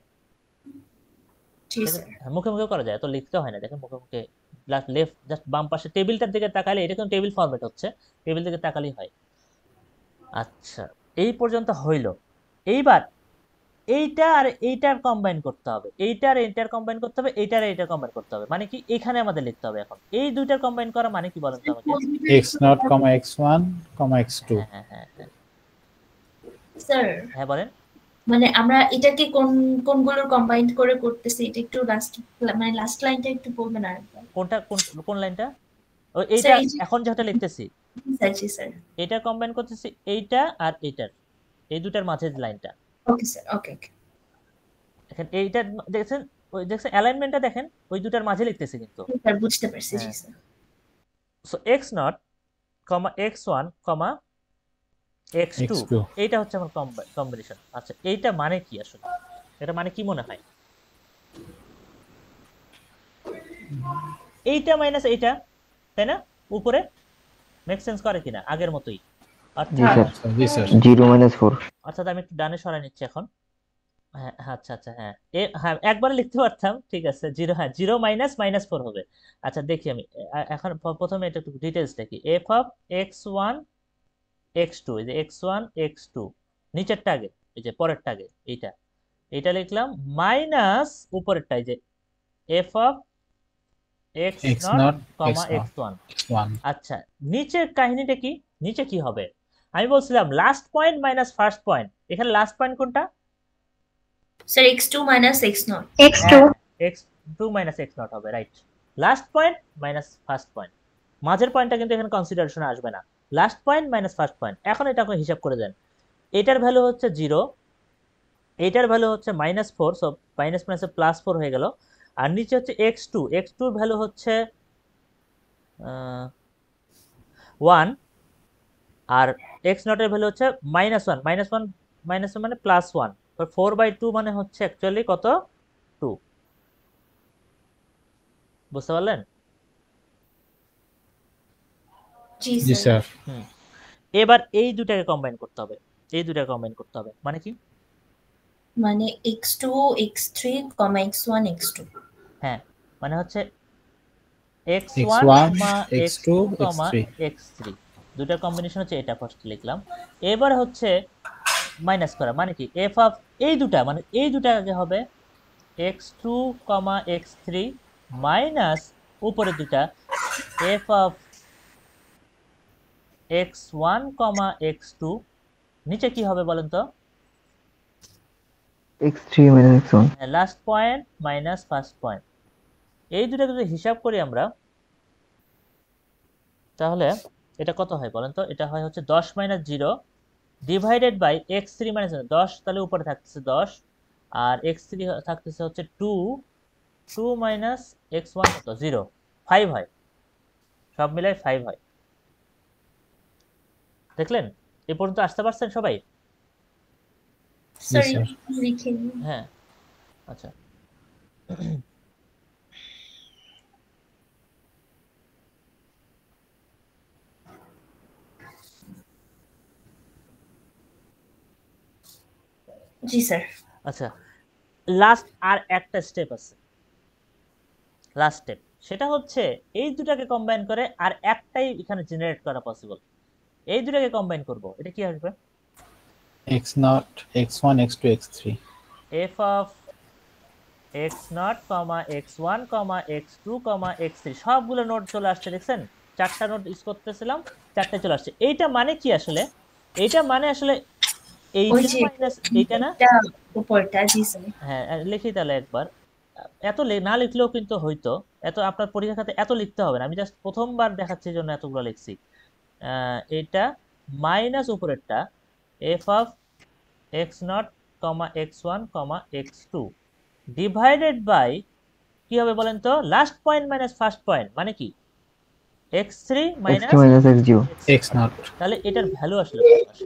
মুখে মুখে করা যায়, তো লিখতে হয় না। দেখেন মুখে মুখে লেফট জাস্ট বাম পাশে টেবিলটার দিকে তাকালে, এটা কিন্তু টেবিল ফরম্যাট হচ্ছে, টেবিল দিকে তাকালেই হয়। আচ্ছা, এই পর্যন্ত হইল। এইবার এইটা আর এইটার কম্বাইন করতে হবে, এইটার এইটার কম্বাইন করতে হবে, এইটার এইটার কম্বাইন করতে হবে। মানে কি এখানে আমাদের লিখতে হবে এখন এই দুইটার কম্বাইন করা মানে কি বলেন তো আমাকে? x0, x1, x2. হ্যাঁ হ্যাঁ হ্যাঁ স্যার হ্যাঁ বলেন। মানে আমরা এটাকে কোনগুলোর কম্বাইন করে করতেছি, এটা একটু লাস্ট মানে লাস্ট লাইনটা একটু বলবেন আরেকবার। কোনটা কোন লাইনটা? ও এইটা এখন যেটা লিখতেছি, স্যার জি স্যার। এটা কম্বাইন করতেছি এইটা আর এইটার, এই দুটার মাঝের লাইনটা। ওকে স্যার, ওকে ওকে। দেখেন এইটা দেখছেন, ওই দেখছেন অ্যালাইনমেন্টটা দেখেন, ওই দুটার মাঝে লিখতেছি কিন্তু। স্যার বুঝতে পারছি, জি sir. So x0, x1, x2, এইটা হচ্ছে আমার কম্বিনেশন। আচ্ছা, এইটা মানে কি আসলে? এটা মানে কি মনে হয়? এইটা মাইনাস এইটা, তাই না? উপরে মেক সেন্স করে কিনা? আগের মতোই। জি স্যার। 0 - 4। অর্থাৎ আমি একটু ডানে সরাই নিচ্ছি এখন। হ্যাঁ আচ্ছা আচ্ছা, হ্যাঁ হ্যাঁ একবারে লিখতে পারতাম, ঠিক আছে। 0, হ্যাঁ 0 মাইনাস -4 হবে। আচ্ছা দেখি আমি এখন প্রথমে এটা একটু ডিটেইলস দেখি। এফ অফ x1 x2, এই যে x1 x2 নিচেরটা আগে, এই যে পরেরটা আগে, এইটা লিখলাম মাইনাস উপরেরটা, এই যে এফ অফ x0, x1। আচ্ছা, নিচের কাহিনীটা কি? নিচে কি হবে? আমি বলছিলাম last point minus first point. এখানে লাস্ট পয়েন্ট কোনটা? Sir x2 x0। x2 x0 হবে, right. Last point minus first point, মাঝের পয়েন্টটা কিন্তু এখানে কনসিডারেশনে আসবে না। Last point minus first point. এখন এটা আপনি হিসাব করে দেন। এটার ভ্যালু হচ্ছে 0, এইটার ভ্যালু হচ্ছে -4, সো মাইনাস মাইনাসে +4 হয়ে গেল। আর নিচে হচ্ছে এক্স টু ভ্যালু হচ্ছে 1, আর এক্স নট এর ভ্যালু হচ্ছে -1, -1 মানে +1, তো 4/2 মানে হচ্ছে অ্যাকচুয়ালি কত, 2। বুঝতে পারলেন? জি জি স্যার। স্যার। হুম। এবার এই দুটাকে কম্বাইন করতে হবে, মানে কি? মানে x2 x3, x1 x2। হ্যাঁ, মানে হচ্ছে x1, x1 x2 x2, x3 x3 দুটার কম্বিনেশন হচ্ছে এটা, ফার্স্ট লিখলাম। এবার হচ্ছে মাইনাস করা, মানে কি এফ অফ এই দুটা আগে হবে x2, x3 মাইনাস উপরের দুটা এফ অফ x1, x2, নিচে কি হবে বলেন তো? x3 minus x1. Last point minus first point. এই দুটা যদি হিসাব করি আমরা, তাহলে এটা কত হয় বলেন তো? এটা হয় হচ্ছে 10 - 0 ডিভাইডেড বাই x3 - 10, তাহলে উপরে থাকতেছে 10 আর x3 থাকতেছে হচ্ছে 2 - x1 কত, 0, 5 হয়, সব মিলাই 5 হয়। দেখলেন? এ পর্যন্ত আসতে পারছেন সবাই? Sir sir. একটু লিখে নিন। হ্যাঁ, আচ্ছা। জি স্যার। আচ্ছা, লাস্ট আর একটা স্টেপ আছে, লাস্ট স্টেপ, সেটা হচ্ছে এই দুটাকে কম্বাইন করে আর একটাই এখানে জেনারেট করা পসিবল। এই দুটাকে কম্বাইন করব, এটা কি আসবে? x0 x1 x2 x3 F of x0, x1, x2, x3 সবগুলো নোট চলে আসছে, দেখছেন? চারটা নোট ইউজ করতেছিলাম, চারটে চলে আসছে। এইটা মানে কি আসলে? এইটা মানে আসলে ওই এইটা যে মাইনাস এইটা না। এটা উপরটা, জি স্যার। হ্যাঁ, লিখি তাহলে একবার। এত না লিখলেও কিন্তু হইতো, এত আপনার পরীক্ষা খাতে এত লিখতে হবে না, আমি জাস্ট প্রথমবার দেখাচ্ছি জন্য এতগুলো লিখছি। এটা মাইনাস উপরেরটা F of x0, x1, x2 divided by কি হবে বলেন তো? Last point minus first point, মানে কি x3 x3 minus minus x0. x0 তাহলে এটার ভ্যালু আসলে কত আসে?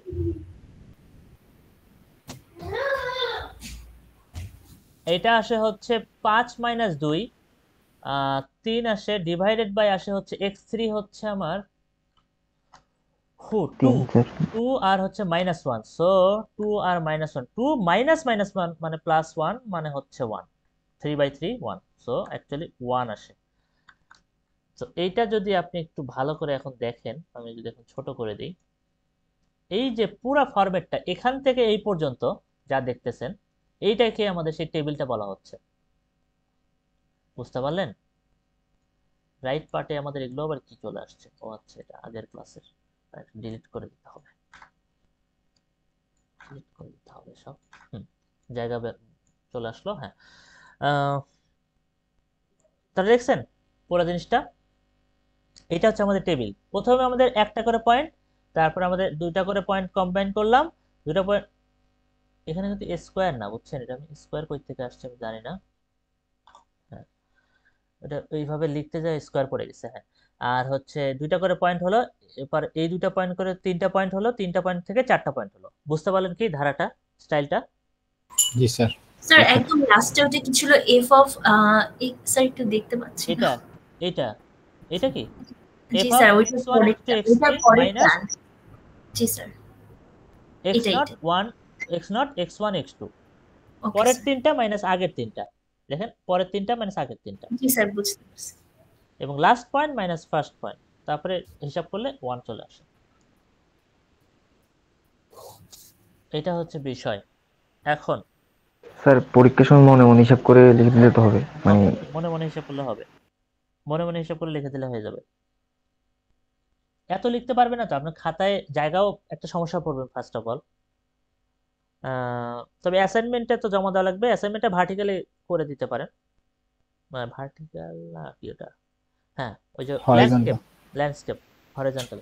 এটা আসে হচ্ছে 5 - 2, 3 আসে, ডিভাইডেড বাই আসে হচ্ছে x3 হচ্ছে আমার 2, 3 sir. 2 আর হচ্ছে -1, সো 2 আর -1, 2 -1 মানে +1 মানে হচ্ছে 1, 3/3 1, সো অ্যাকচুয়ালি 1 আসে। তো এইটা যদি আপনি একটু ভালো করে এখন দেখেন, আমি যদি এখন ছোট করে দিই, এই যে পুরা ফরম্যাটটা এখান থেকে এই পর্যন্ত যা দেখতেছেন, এইটাকে আমাদের সেই টেবিলটা বলা হচ্ছে। বুঝতে পারলেন? রাইট পার্টে আমাদের এগুলো আবার কি চলে আসছে? ও আচ্ছা, এটা আগের ক্লাসের, ডিলিট করে দিতে হবে, ডিলিট করে দিতে হবে সব। জায়গা চলে আসলো, হ্যাঁ। তাহলে দেখছেন পুরো জিনিসটা? এটা হচ্ছে আমাদের টেবিল। প্রথমে আমাদের একটা করে পয়েন্ট, তারপর আমাদের দুইটা করে পয়েন্ট কম্বাইন করলাম, দুইটা পয়েন্ট। এখানে কিন্তু স্কোয়ার না, বুঝছেন? এটা আমি স্কোয়ার কই থেকে আসছে আমি জানি না। হ্যাঁ, এটা এইভাবে লিখতে যায় স্কোয়ার পড়ে গেছে, হ্যাঁ। আর হচ্ছে দুইটা করে পয়েন্ট হলো, এরপর এই দুইটা পয়েন্ট করে তিনটা পয়েন্ট হলো, তিনটা পয়েন্ট থেকে চারটা পয়েন্ট হলো। বুঝতে পারলেন কি ধারাটা, স্টাইলটা? জি স্যার। স্যার একদম লাস্টে ওটা কি ছিল? এফ অফ স্যার একটু দেখতে পাচ্ছি না। এটা এটা এটা কি জি এফ অফ স্যার, ওইটার x1, x2, পরেরটা, x3 ওইটার পরেরটা। মাইনাস জি স্যার, এটা x0, এটা 1, x0, x1, x2 ওকে পরের স্যার। তিনটা মাইনাস আগের তিনটা। দেখেন, পরের তিনটা মাইনাস আগের তিনটা, জি স্যার, বুঝতে পারছি। এবং last point minus first point, তারপরে হিসাব করলে 1 চলে আসে। এটা হচ্ছে বিষয়। এখন স্যার পরীক্ষার সময় মনে মনে হিসাব করে লিখে দিলে তো হবে, মানে মনে মনে হিসাব করলে হবে, মনে মনে হিসাব করে লিখে দিলে হয়ে যাবে। এত লিখতে পারবে না তো, আপনার খাতায় জায়গাও একটা সমস্যা পড়বে ফার্স্ট অফ অল। তবে অ্যাসাইনমেন্টে তো জমা দেওয়া লাগবে, অ্যাসাইনমেন্টটা ভার্টিক্যালি করে দিতে পারেন। ভার্টিক্যাল না কি ওটা, হ্যাঁ ওই যে ল্যান্ডস্কেপ, হরাইজন্টাল। Landscape horizontal.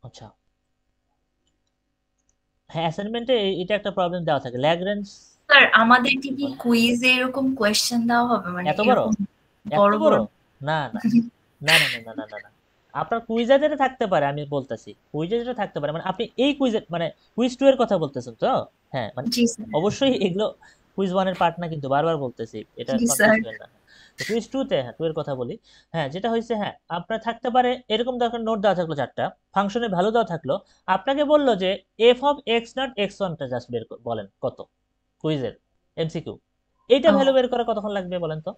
আচ্ছা, হ্যাঁ, অ্যাসাইনমেন্টে এটা একটা প্রবলেম দেওয়া থাকে, ল্যাগ্রেঞ্জ। স্যার আমাদেরকে কি কুইজে এরকম কোয়েশ্চেন দেওয়া হবে, মানে এত বড়, এরকম এত বড় বড়? বড়? না না না না না না না না না। আপনার কুইজে যেটা থাকতে পারে, আমি বলতেছি কুইজে যেটা থাকতে পারে, মানে আপনি এই কুইজের মানে কুইজ 2 এর কথা বলতেছেন তো? হ্যাঁ, মানে জি স্যার। অবশ্যই এগুলো কুইজ 1 এর পার্ট না, কিন্তু বারবার বলতেছি, এটা জি কনফিউজ স্যার। হবেন না। তো কুইজ 2 তে, হ্যাঁ 2 এর কথা বলি। হ্যাঁ, যেটা হয়েছে, হ্যাঁ আপনার থাকতে পারে এরকম, দরকার নোট দেওয়া থাকলো 4টা, ফাংশনের ভ্যালু দেওয়া থাকলো, আপনাকে বললো যে F of x not x ওয়ানটা জাস্ট বলেন কত, কুইজের এমসিকিউ। এইটা ভ্যালু বের করা কতক্ষণ লাগবে বলেন তো?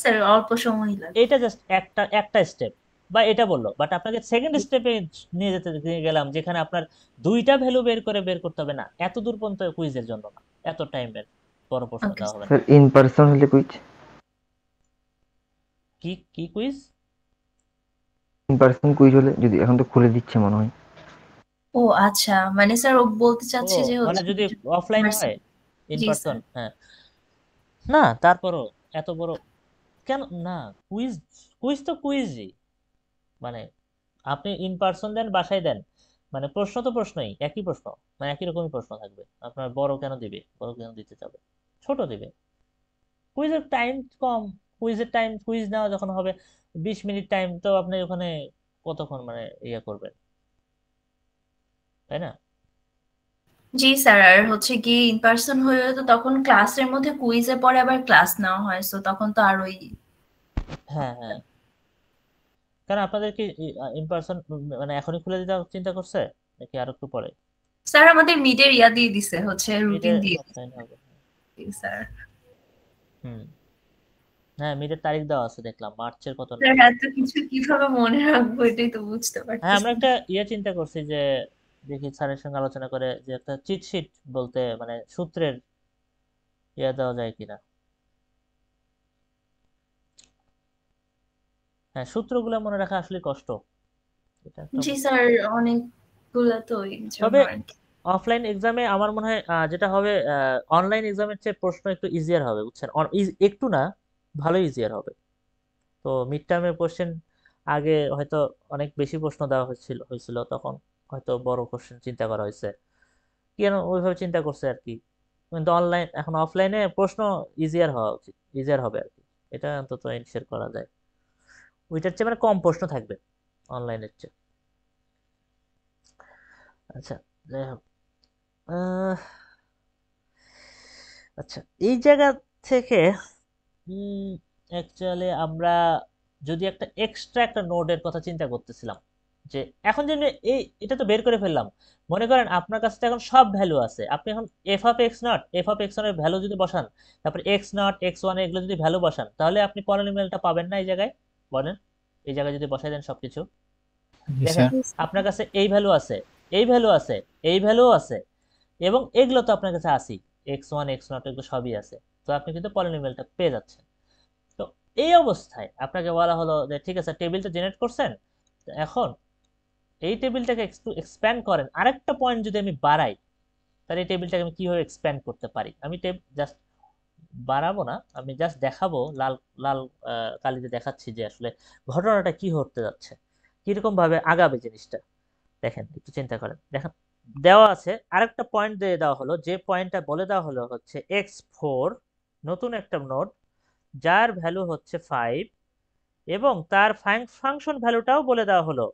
স্যার অল্প সময় লাগে। এটা জাস্ট একটা একটা স্টেপ, বা এটা বললো, বাট আপনাকে সেকেন্ড স্টেপে নিয়ে গেলাম, যেখানে আপনার 2টা ভ্যালু বের করতে হবে না, এত দূর পর্যন্ত কুইজের জন্য না, এত টাইমের বড় প্রশ্ন ওকে দেওয়া হবে না। স্যার ইন পার্সন হলে কুইজ, কি কি কুইজ? ইন পার্সন কুইজ হলে, যদি এখন তো খুলে দিচ্ছে মনে হয়। ও আচ্ছা, মানে স্যার ও বলতে ও চাচ্ছে যে মানে হচ্ছে যদি অফলাইন person। হয়, ইন জি পার্সন, স্যার। হ্যাঁ। না তারপরও এত বড় কেন না? কুইজ, কুইজ তো কুইজই, মানে আপনি ইন পার্সন দেন, বাসায় দেন, মানে প্রশ্ন তো প্রশ্নই, একই প্রশ্ন, মানে একই রকমই প্রশ্ন থাকবে। আপনার বড় কেন দিবে, বড় কেন দিতে চাবে, ছোট দিবে। কুইজের টাইম কম, কুইজের টাইম, কুইজ নেওয়া যখন হবে 20 মিনিট টাইম, তো আপনি ওখানে কতক্ষণ মানে ইয়ে করবেন, তাই না? জি স্যার, আর হচ্ছে কি ইন পার্সন হলে তো তখন ক্লাসের মধ্যে কুইজের পরে আবার ক্লাস নেওয়া হয়, সো তখন তো আরোই। হ্যাঁ হ্যাঁ, কারণ আপনাদের কি ইন পার্সন মানে এখনই খুলে দিতে চিন্তা করছে, নাকি আর একটু পরে? স্যার আমাদের মিডের ইয়া দিয়ে দিছে, হচ্ছে মিডে রুটিন দিয়ে অফলাইন হবে। দিছে স্যার। হুম, হ্যাঁ মিডের তারিখ দেওয়া আছে, দেখলাম মার্চের কত। স্যার এত কিছু কিভাবে মনে রাখবো এটাই তো বুঝতে হ্যাঁ, আমরা পারতেছি না। একটা চিন্তা করছি যে, দেখি স্যারের সঙ্গে আলোচনা করে যে একটা চিট শিট বলতে, মানে সূত্রের দেওয়া যায় কিনা। হ্যাঁ, সূত্রগুলো মনে রাখা আসলে কষ্ট, এটা একটা জি স্যার, অনেকগুলো তো এই জন্য তবে আর কি। অফলাইন এক্সামে আমার মনে হয় যেটা হবে, অনলাইন এক্সামের চেয়ে প্রশ্ন একটু ইজিয়ার হবে, বুঝছেন? একটু না, ভালো ইজিয়ার হবে। তো মিড টার্মের কোশ্চেন আগে হয়তো অনেক বেশি প্রশ্ন দেওয়া হয়েছিল, তখন হয়তো বড় কোশ্চেন চিন্তা করা হয়েছে, কেন ওইভাবে চিন্তা করছে আর কি। কিন্তু এখন অফলাইনে প্রশ্ন ইজিয়ার হওয়া উচিত, ইজিয়ার হবে আর কি, এটা অন্তত এনশিওর করা যায়। ওইটার চেয়ে মানে কম প্রশ্ন থাকবে অনলাইনের চেয়ে। আচ্ছা, যাই হোক, আচ্ছা এই জায়গা থেকে অ্যাকচুয়ালি আমরা যদি একটা এক্সট্রা একটা নোডের কথা চিন্তা করতেছিলাম, যে এখন যে এটা তো বের করে ফেললাম, মনে করেন আপনার কাছে তো এখন সব ভ্যালু আছে, আপনি এখন এফ অফ এক্স নট এর ভ্যালু যদি বসান, তারপর এক্স নট এক্স ওয়ান এগুলো যদি ভ্যালু বসান, তাহলে আপনি পলিনোমিয়ালটা পাবেন না এই জায়গায়, বলেন? এই জায়গায় যদি বসাই দেন সবকিছু, জি দেখেন স্যার। আপনার কাছে এই ভ্যালু আছে, এই ভ্যালু আছে, এই ভ্যালু আছে, এবং এগুলো তো আপনার কাছে আসি, এক্স ওয়ান এক্স নট এগুলো সবই আছে, তো আপনি কিন্তু পলিনোমিয়ালটা পেয়ে যাচ্ছেন। তো এই অবস্থায় আপনাকে বলা হলো যে ঠিক আছে, টেবিলটা জেনারেট করছেন, তো এখন এই টেবিলটাকে একটু এক্সপ্যান্ড করেন, আরেকটা পয়েন্ট যদি আমি বাড়াই, তাহলে এই টেবিলটাকে আমি কিভাবে এক্সপ্যান্ড করতে পারি। আমি জাস্ট বাড়াবো না, আমি জাস্ট দেখাবো, লাল লাল কালিতে দেখাচ্ছি যে আসলে ঘটনাটা কি হতে যাচ্ছে, কিরকম ভাবে আগাবে জিনিসটা। দেখেন, একটু চিন্তা করেন, দেখেন দেওয়া আছে আরেকটা পয়েন্ট দিয়ে দেওয়া হলো, যে পয়েন্টটা বলে দেওয়া হলো হচ্ছে x4, নতুন একটা নোড, যার ভ্যালু হচ্ছে 5, এবং তার ফাংশন ভ্যালুটাও বলে দেওয়া হলো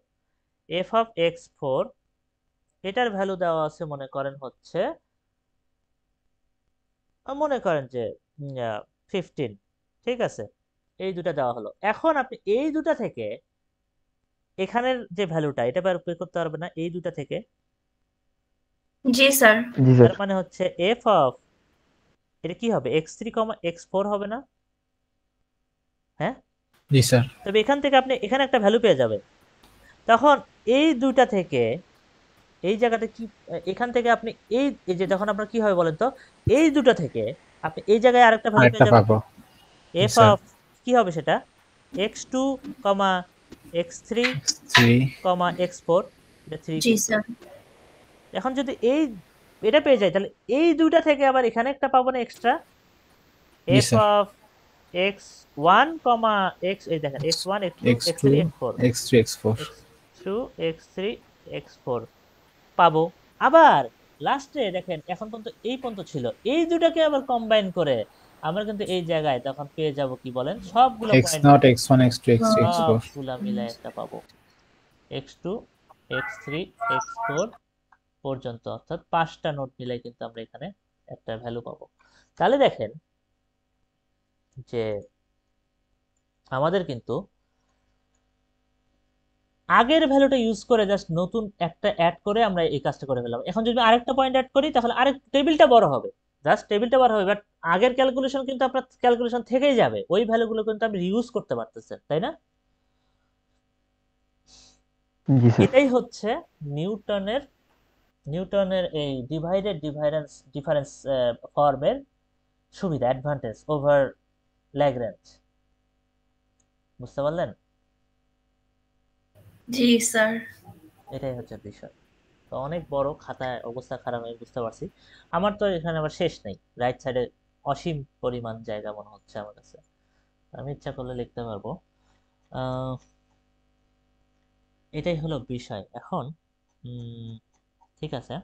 এফ অফ x4, এটার ভ্যালু দেওয়া আছে মনে করেন যে 15, ঠিক আছে? এই দুটা দেওয়া হলো। এখন আপনি এই দুটা থেকে এখানের যে ভ্যালুটা, এটা বের করতে পারবে না এই দুটা থেকে। জি স্যার। জি স্যার। তার মানে হচ্ছে এফ অফ, এটা কি হবে, x3, x4 হবে না? হ্যাঁ, জি স্যার। তবে এখান থেকে আপনি এখানে একটা ভ্যালু পেয়ে যাবে। তখন এই দুইটা থেকে এই জায়গাতে কি, এখান থেকে আপনি এই যে তখন আপনার কি হবে বলেন তো, এই দুটো থেকে আপনি এই জায়গায় আরেকটা ভ্যালু আরেকটা পেয়ে যাবেন, পাবো। F sir. অফ কি হবে সেটা, x2, x3, 3। x4, এটা 3 জি কিন্তু। স্যার। এখন যদি এটা পেয়ে যাই, তাহলে এই দুইটা থেকে আবার এখানে একটা পাবো না extra, G F sir. Of x1, এই দেখেন x1 x2 x2 x3 x4, x3 x4। x2 x3 x4 পাবো। আবার লাস্টে দেখেন এখন পর্যন্ত এই পর্যন্ত ছিল, এই দুটাকে আবার কম্বাইন করে আমরা কিন্তু এই জায়গায় তখন পেয়ে যাব কি বলেন, সবগুলো x point naught x1 x2 x3 x4 সবগুলা মিলাই একটা পাবো, x2 x3 x4 পর্যন্ত, অর্থাৎ 5টা নোট মিলাই কিন্তু আমরা এখানে একটা ভ্যালু পাবো। তাহলে দেখেন যে আমাদের কিন্তু আগের ভ্যালুটা ইউজ করে জাস্ট নতুন একটা অ্যাড করে আমরা এই কাজটা করে ফেললাম। এখন যদি আরেকটা পয়েন্ট অ্যাড করি তাহলে আরেক টেবিলটা বড় হবে, জাস্ট টেবিলটা বড় হবে, বাট আগের ক্যালকুলেশন কিন্তু আপনার ক্যালকুলেশন থেকেই যাবে, ওই ভ্যালুগুলো কিন্তু আপনি ইউজ করতে পারতেছেন, তাই না? জি স্যার। এটাই হচ্ছে নিউটনের নিউটনের এই ডিভাইডেড ডিফারেন্স ফর্মের সুবিধা, অ্যাডভান্টেজ ওভার ল্যাগ্রেঞ্জ। বুঝতে পারলেন? জি স্যার। এটাই হচ্ছে বিষয়। তো অনেক বড়, খাতায় অবস্থা খারাপ, আমি বুঝতে পারছি। আমার তো এখানে আবার শেষ নেই, রাইট সাইডে অসীম পরিমাণ জায়গা মনে হচ্ছে আমার কাছে, আমি ইচ্ছা করলে লিখতে পারবো। আহ, এটাই হলো বিষয় এখন। ঠিক আছে,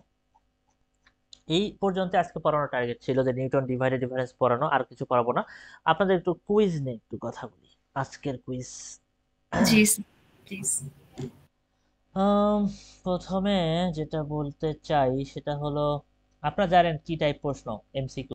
এই পর্যন্ত আজকে পড়ানোর টার্গেট ছিল যে নিউটন ডিভাইডেড ডিফারেন্স পড়ানো, আর কিছু পড়াবো না। আপনাদের একটু কুইজ নিয়ে একটু কথা বলি, আজকের কুইজ। G please. প্রথমে যেটা বলতে চাই সেটা হলো, আপনারা জানেন কি টাইপ প্রশ্ন, এমসিকিউ